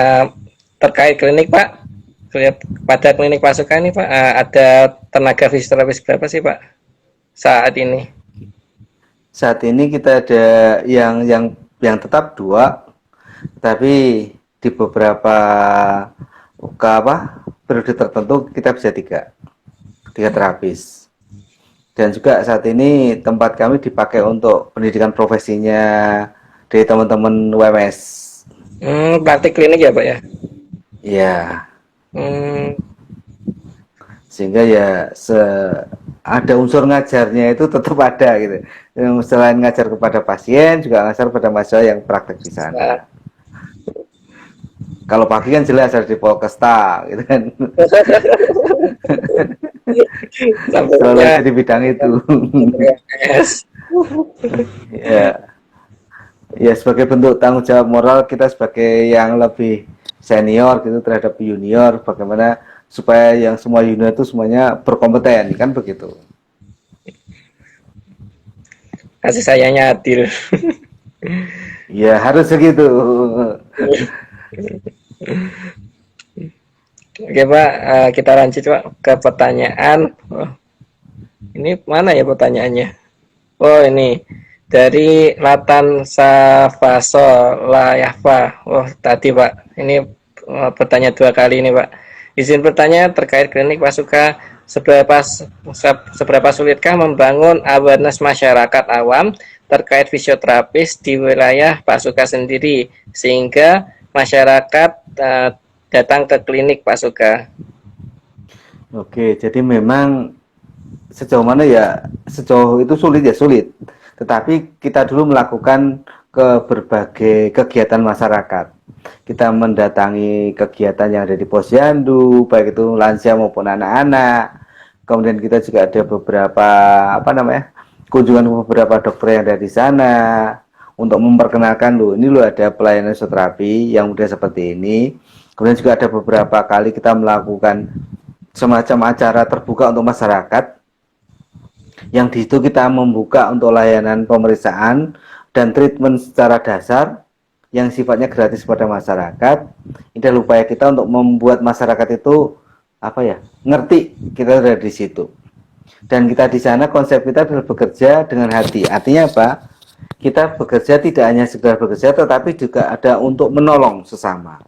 terkait klinik Pak, pada klinik Pak Suka ini Pak, ada tenaga fisioterapis berapa sih Pak saat ini? Saat ini kita ada yang tetap 2, tapi di beberapa periode tertentu kita bisa 3 terapis. Dan juga saat ini tempat kami dipakai untuk pendidikan profesinya dari teman-teman WMS. Praktik klinik ya Pak ya? Iya. Sehingga ya ada unsur ngajarnya itu tetap ada gitu. Selain ngajar kepada pasien, juga ngajar kepada mahasiswa yang praktek di Nah, sana. Kalau pagi kan jelas harus di Polkesta gitu kan. Selalu sampainya ada di bidang itu. yes. Ya, ya sebagai bentuk tanggung jawab moral kita sebagai yang lebih senior gitu terhadap junior, bagaimana supaya yang semua junior itu semuanya berkompeten kan begitu. Kasih sayangnya adil. Ya harus begitu. Oke Pak, kita lanjut Pak ke pertanyaan. Oh, ini mana ya pertanyaannya? Oh ini dari Latan Safaso Layava. Oh tadi Pak, ini pertanyaan dua kali ini Pak. Izin bertanya terkait klinik Pasuka, seberapa sulitkah membangun awareness masyarakat awam terkait fisioterapis di wilayah Pasuka sendiri sehingga masyarakat datang ke klinik Pasuka. Oke, jadi memang sejauh mana ya, sejauh itu sulit ya sulit. Tetapi kita dulu melakukan ke berbagai kegiatan masyarakat. Kita mendatangi kegiatan yang ada di posyandu, baik itu lansia maupun anak-anak. Kemudian kita juga ada beberapa kunjungan ke beberapa dokter yang ada di sana untuk memperkenalkan ini lo ada pelayanan fisioterapi yang udah seperti ini. Kemudian juga ada beberapa kali kita melakukan semacam acara terbuka untuk masyarakat yang di situ kita membuka untuk layanan pemeriksaan dan treatment secara dasar yang sifatnya gratis pada masyarakat. Ini adalah upaya kita untuk membuat masyarakat itu ngerti kita ada di situ. Dan kita di sana konsep kita adalah bekerja dengan hati. Artinya apa? Kita bekerja tidak hanya sekedar bekerja, tetapi juga ada untuk menolong sesama.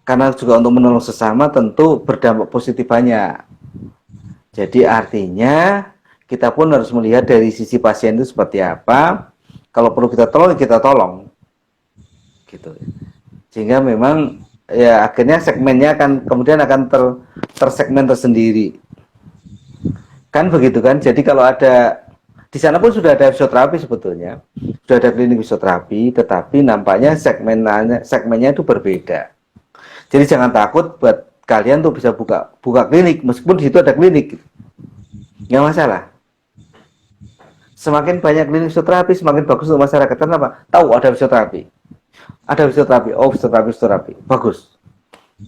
Karena juga untuk menolong sesama tentu berdampak positif banyak. Jadi artinya kita pun harus melihat dari sisi pasien itu seperti apa. Kalau perlu kita tolong, gitu. Sehingga memang ya akhirnya segmennya kemudian akan tersegmen tersendiri. Kan begitu kan? Jadi kalau ada di sana pun sudah ada fisioterapi sebetulnya, sudah ada klinik fisioterapi, tetapi nampaknya segmennya itu berbeda. Jadi jangan takut buat kalian tuh bisa buka klinik meskipun di situ ada klinik, nggak masalah. Semakin banyak klinik fisioterapi semakin bagus untuk masyarakat. Kenapa? Tahu ada fisioterapi, oh fisioterapi, bagus.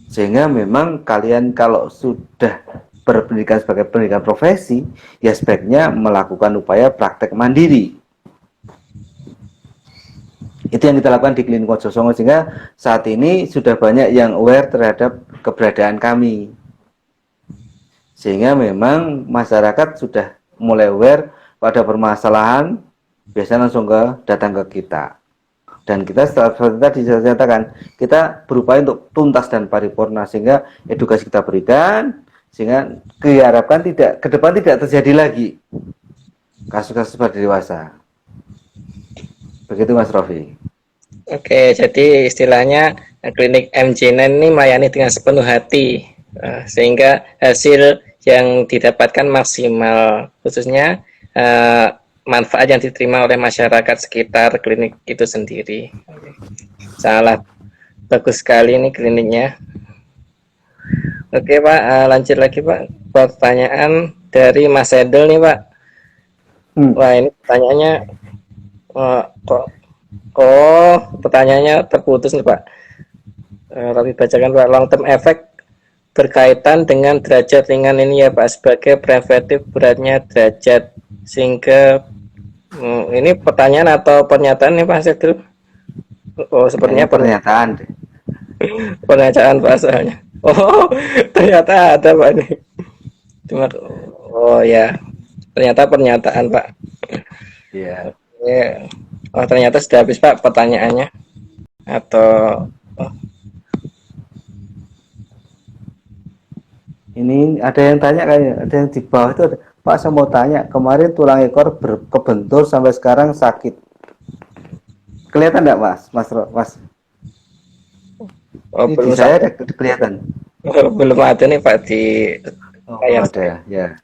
Sehingga memang kalian kalau sudah berpendidikan sebagai pendidikan profesi, ya sebaiknya melakukan upaya praktek mandiri. Itu yang kita lakukan di Klinik Wojosongo, sehingga saat ini sudah banyak yang aware terhadap keberadaan kami. Sehingga memang masyarakat sudah mulai aware pada permasalahan, biasanya langsung datang ke kita. Dan kita seperti tadi saya katakan, kita berupaya untuk tuntas dan paripurna, sehingga edukasi kita berikan, sehingga diharapkan ke depan tidak terjadi lagi kasus-kasus pada dewasa. Begitu Mas Rofi. Oke, jadi istilahnya klinik MJ9 ini melayani dengan sepenuh hati, sehingga hasil yang didapatkan maksimal, khususnya manfaat yang diterima oleh masyarakat sekitar klinik itu sendiri. Sangat bagus sekali ini kliniknya. Oke Pak, lanjut lagi Pak. Pertanyaan dari Mas Edel nih Pak. Wah ini pertanyaannya pertanyaannya terputus nih Pak. Tapi bacakan Pak. Long term effect berkaitan dengan derajat ringan ini ya Pak, sebagai preventif beratnya derajat, sehingga ini pertanyaan atau pernyataan nih Pak Sedul? Oh sepertinya pernyataan. Pernyataan Pak soalnya. Oh ternyata ada Pak ini. Cuma oh ya ternyata pernyataan Pak. Iya. Yeah. Oh ternyata sudah habis Pak pertanyaannya atau Ini ada yang tanya kayaknya, ada yang di bawah itu ada. Pak saya mau tanya, kemarin tulang ekor kebentur sampai sekarang sakit. Kelihatan enggak Mas? oh, Ini belum di saya ada kelihatan. belum ada nih Pak di ada ya.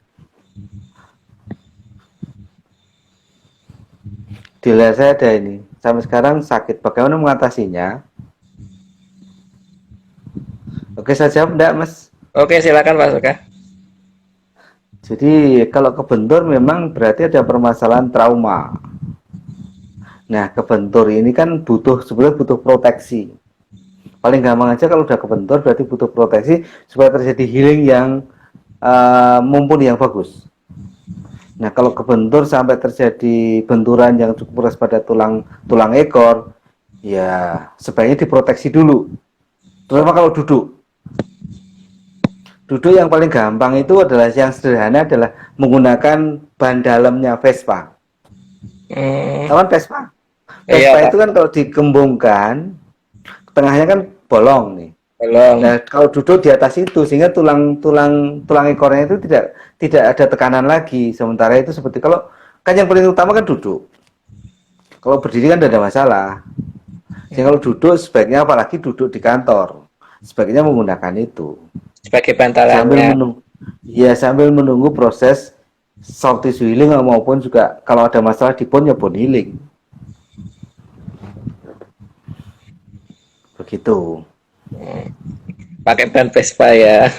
di layar saya ada ini. Sampai sekarang sakit. Bagaimana mengatasinya? Oke, saya jawab enggak, Mas? Oke, silakan Pak Suka. Jadi kalau kebentur memang berarti ada permasalahan trauma. Nah, kebentur ini kan sebenarnya butuh proteksi. Paling gampang aja kalau udah kebentur berarti butuh proteksi supaya terjadi healing yang mumpuni, yang bagus. Nah, kalau kebentur sampai terjadi benturan yang cukup keras pada tulang ekor, ya sebaiknya diproteksi dulu. Terutama kalau duduk. Duduk yang paling gampang itu adalah yang sederhana adalah menggunakan ban dalamnya Vespa. Tahu kan Vespa? Iya, Vespa Pak. itu kan kalau digembungkan, tengahnya kan bolong nih. Belum. Nah, kalau duduk di atas itu sehingga tulang ekornya itu tidak ada tekanan lagi. Sementara itu seperti kalau kan yang paling utama kan duduk. Kalau berdiri kan tidak ada masalah. Sehingga kalau duduk sebaiknya apalagi duduk di kantor, sebaiknya menggunakan itu. Sebagai Sambil bantalannya. menunggu, ya sambil menunggu proses soft tissue healing maupun juga kalau ada masalah di bone ya bone healing. Begitu. Pakai ban Vespa ya.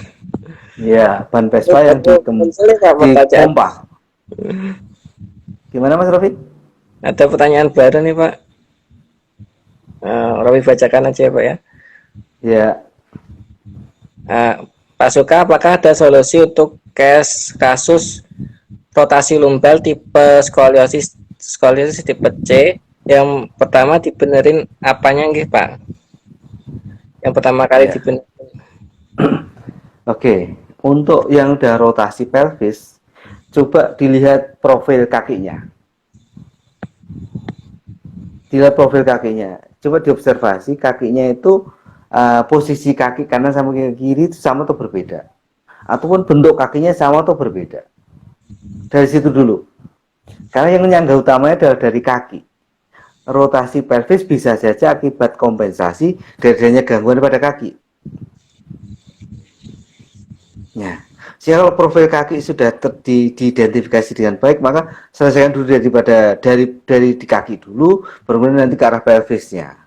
Ya, ban Vespa yang Pertanyaan. dipompa. Gimana Mas Rofi? Ada pertanyaan baru nih Pak. Robi bacakan aja ya Pak ya. Ya, Pak Suka, apakah ada solusi untuk kasus rotasi lumbal tipe skoliosis tipe C? Yang pertama dibenerin apanya nggih Pak? Yang pertama kali ya. dibenerin. Oke. Untuk yang udah rotasi pelvis, coba dilihat profil kakinya. Dilihat profil kakinya. Coba diobservasi kakinya itu posisi kaki kanan sama kaki kiri itu sama atau berbeda. Ataupun bentuk kakinya sama atau berbeda. Dari situ dulu. Karena yang nyangga utamanya adalah dari kaki. Rotasi pelvis bisa saja akibat kompensasi dari adanya gangguan pada kaki. Ya, kalau profil kaki sudah diidentifikasi dengan baik, maka selesaikan dulu dari di kaki dulu, baru nanti ke arah pelvisnya.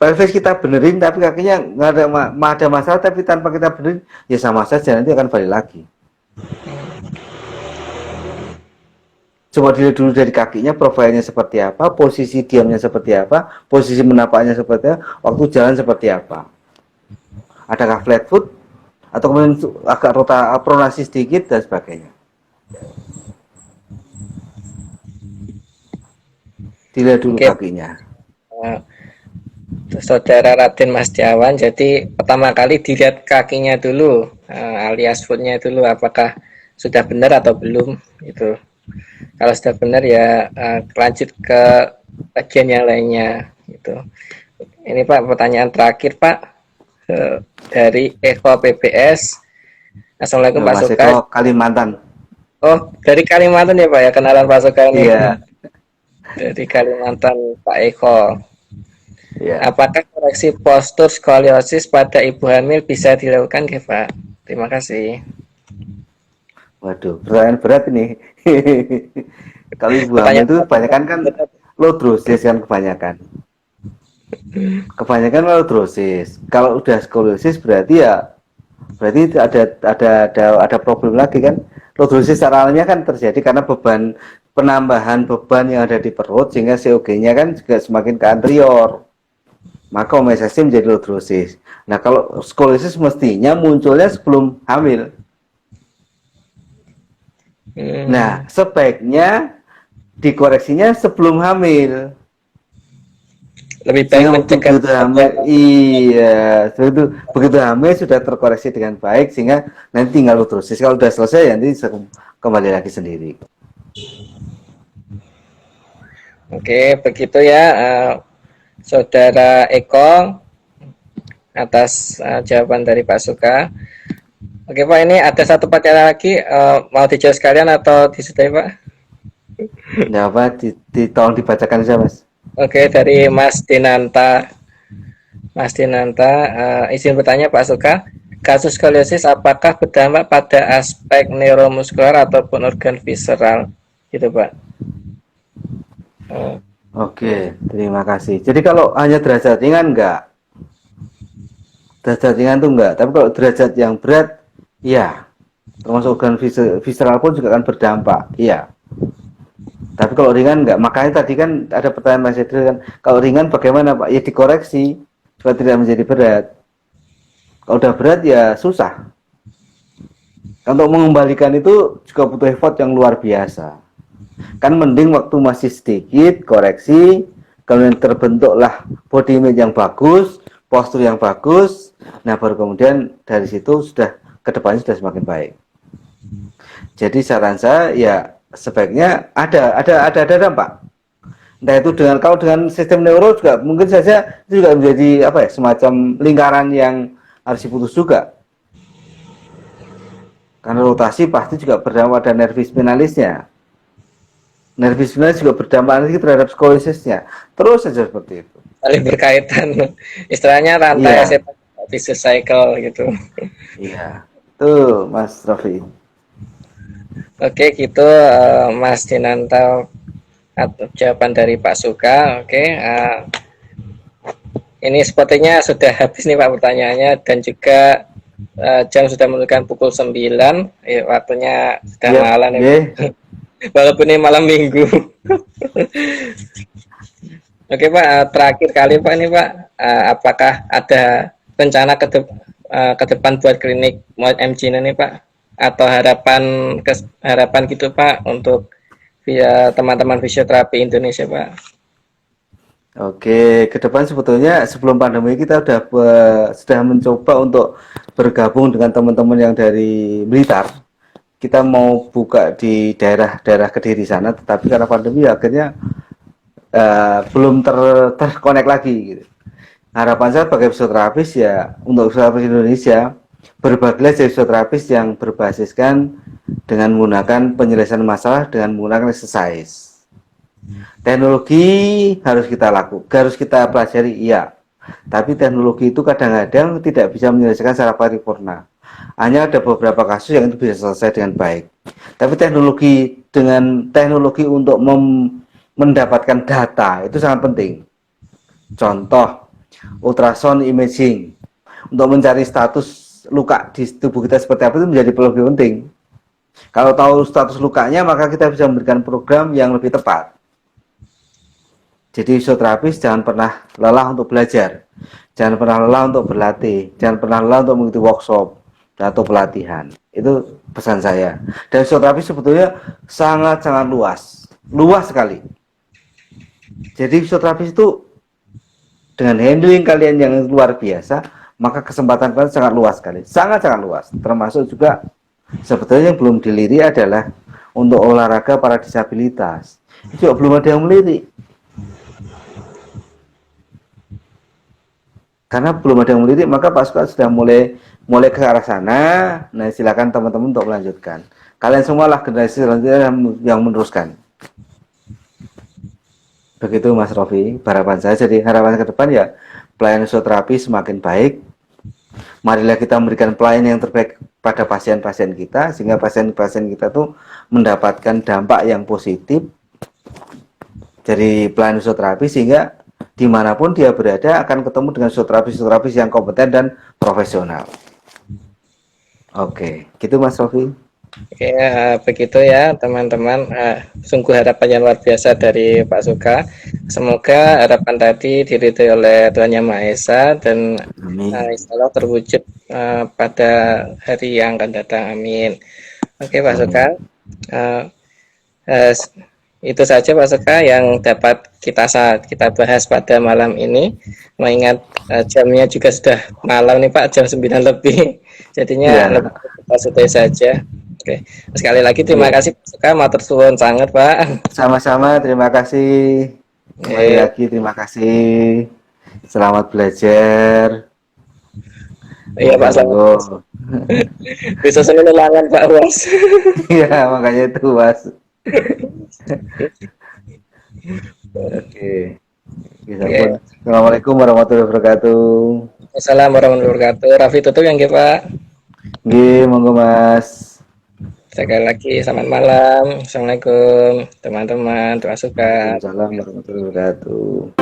Pelvis kita benerin, tapi kakinya nggak ada masalah, tapi tanpa kita benerin, ya sama saja nanti akan balik lagi. Coba dilihat dulu dari kakinya, profilnya seperti apa, posisi diamnya seperti apa, posisi menapaknya seperti apa, waktu jalan seperti apa. Adakah flat foot, atau kemudian agak pronasi sedikit, dan sebagainya. Dilihat dulu kakinya. Saudara Raden Mas Tiawan, jadi pertama kali dilihat kakinya dulu, alias footnya dulu, apakah sudah benar atau belum itu. Kalau sudah benar ya lanjut ke bagian yang lainnya gitu. Ini Pak, pertanyaan terakhir Pak, dari Eko PBS. Assalamualaikum Pak Mas Suka. Eko Kalimantan. Oh, dari Kalimantan ya Pak ya, kenalan Pak Suka ini. Iya. Dari Kalimantan Pak Eko. Ya. Apakah koreksi postur skoliosis pada ibu hamil bisa dilakukan, Pak? Terima kasih. Waduh, pertanyaan berat ini. Kalau ibu hamil itu kebanyakan kan lordrosis kan kebanyakan. Kebanyakan lordrosis. Kalau udah skoliosis berarti ada problem lagi kan. Lordrosis secara alamiah kan terjadi karena penambahan beban yang ada di perut sehingga COG-nya kan juga semakin ke anterior. Maka OMSS menjadi lordrosis. Nah, kalau skoliosis mestinya munculnya sebelum hamil. Nah, sebaiknya dikoreksinya sebelum hamil. Lebih baik mencegah. Begitu hamil, iya, begitu hamil sudah terkoreksi dengan baik sehingga nanti tinggal lordrosis. Kalau sudah selesai nanti kembali lagi sendiri. Oke, begitu ya, Saudara Eko, atas jawaban dari Pak Suka. Oke Pak, ini ada satu pertanyaan lagi, mau dijawab sekalian atau disudahi Pak? Nah, apa, tolong dibacakan saja Mas. Oke, dari Mas Dinanta. Mas Dinanta, izin bertanya Pak Suka, kasus skoliosis apakah berdampak pada aspek neuromuskular ataupun organ visceral? Gitu Pak. Eh, Oke, terima kasih. Jadi kalau hanya derajat ringan enggak, derajat ringan tuh enggak. Tapi kalau derajat yang berat, iya. Termasuk organ visceral pun juga akan berdampak, iya. Tapi kalau ringan enggak. Makanya tadi kan ada pertanyaan Mas Edril kan, kalau ringan bagaimana Pak? Ya dikoreksi supaya tidak menjadi berat. Kalau udah berat ya susah. Untuk mengembalikan itu juga butuh effort yang luar biasa. Kan mending waktu masih sedikit koreksi, kemudian terbentuklah body image yang bagus, postur yang bagus, nah baru kemudian dari situ sudah kedepannya sudah semakin baik. Jadi saran saya ya sebaiknya ada dampak. Nah itu dengan kalau dengan sistem neuro juga mungkin saja itu juga menjadi apa ya, semacam lingkaran yang harus diputus juga. Karena rotasi pasti juga berdampak pada nervis spinalisnya. Nervis spinalis juga berdampak nanti terhadap skolisisnya. Terus saja seperti itu. saling berkaitan. Istilahnya rantai Iya, sepak vicious cycle gitu. iya. Tuh, Mas Rofi. Oke, gitu Mas Dinanto, jawaban dari Pak Suka. Oke, ini sepertinya sudah habis nih Pak pertanyaannya, dan juga jam sudah menunjukkan pukul 9. Ya, waktunya sudah Siap, malam nih Pak. nggih. Walaupun ini malam minggu. Oke Pak, terakhir kali Pak ini Pak, apakah ada rencana ke depan buat klinik MG ini Pak? Atau harapan gitu Pak untuk via teman-teman fisioterapi Indonesia Pak? Oke, ke depan sebetulnya sebelum pandemi kita sudah mencoba untuk bergabung dengan teman-teman yang dari Blitar. Kita mau buka di daerah-daerah Kediri sana, tetapi karena pandemi akhirnya belum terkonek lagi gitu. Harapan saya sebagai fisioterapis ya untuk fisioterapis Indonesia berbagilah jadi fisioterapis yang berbasiskan dengan menggunakan penyelesaian masalah dengan menggunakan exercise. Teknologi harus kita lakukan, harus kita pelajari, iya. Tapi teknologi itu kadang-kadang tidak bisa menyelesaikan secara paripurna. Hanya ada beberapa kasus yang itu bisa selesai dengan baik. Tapi teknologi untuk mendapatkan data itu sangat penting. Contoh, ultrasound imaging untuk mencari status luka di tubuh kita seperti apa itu menjadi lebih penting. Kalau tahu status lukanya, maka kita bisa memberikan program yang lebih tepat. Jadi fisioterapis jangan pernah lelah untuk belajar, jangan pernah lelah untuk berlatih, jangan pernah lelah untuk mengikuti workshop atau pelatihan. Itu pesan saya. Dan fisioterapis sebetulnya sangat-sangat luas sekali. Jadi fisioterapis itu dengan handling kalian yang luar biasa, maka kesempatan kalian sangat luas sekali, sangat-sangat luas. Termasuk juga sebetulnya yang belum dilirik adalah untuk olahraga para disabilitas. Itu juga belum ada yang melirik. Karena belum ada yang melirik, maka Pak Suka sudah mulai ke arah sana. Nah, silakan teman-teman untuk melanjutkan. Kalian semua lah generasi selanjutnya yang meneruskan. Begitu Mas Rofi, harapan saya. Jadi harapan ke depan ya pelayanan fisioterapi semakin baik. Marilah kita memberikan pelayanan yang terbaik pada pasien-pasien kita, sehingga pasien-pasien kita tuh mendapatkan dampak yang positif dari pelayanan fisioterapi, sehingga dimanapun dia berada akan ketemu dengan fisioterapi yang kompeten dan profesional. Oke, gitu Mas Rofi. Oke, begitu ya teman-teman. Sungguh harapan yang luar biasa dari Pak Suka. Semoga harapan tadi diridhoi oleh Tuhan Yang Maha Esa dan insya Allah terwujud pada hari yang akan datang. Amin. Oke Pak Suka. Itu saja Pak Suka yang dapat kita bahas pada malam ini. Mengingat jamnya juga sudah malam nih Pak, jam 9 lebih. Jadinya lebih kita sudahi saja. Oke, sekali lagi terima kasih Pak Suka, matur suwun sangat Pak. Sama-sama, terima kasih. Kembali lagi, terima kasih. Selamat belajar. Iya Pak, selamat. Bisa seneng ulangan Pak Bos. Iya, makanya itu Mas. Oke. Assalamualaikum warahmatullahi wabarakatuh. Assalamualaikum warahmatullahi wabarakatuh. Raffi tutup yang Pak. Nggih, monggo Mas. Sekali lagi selamat malam. Assalamualaikum teman-teman. Doa suka. Waalaikumsalam warahmatullahi wabarakatuh.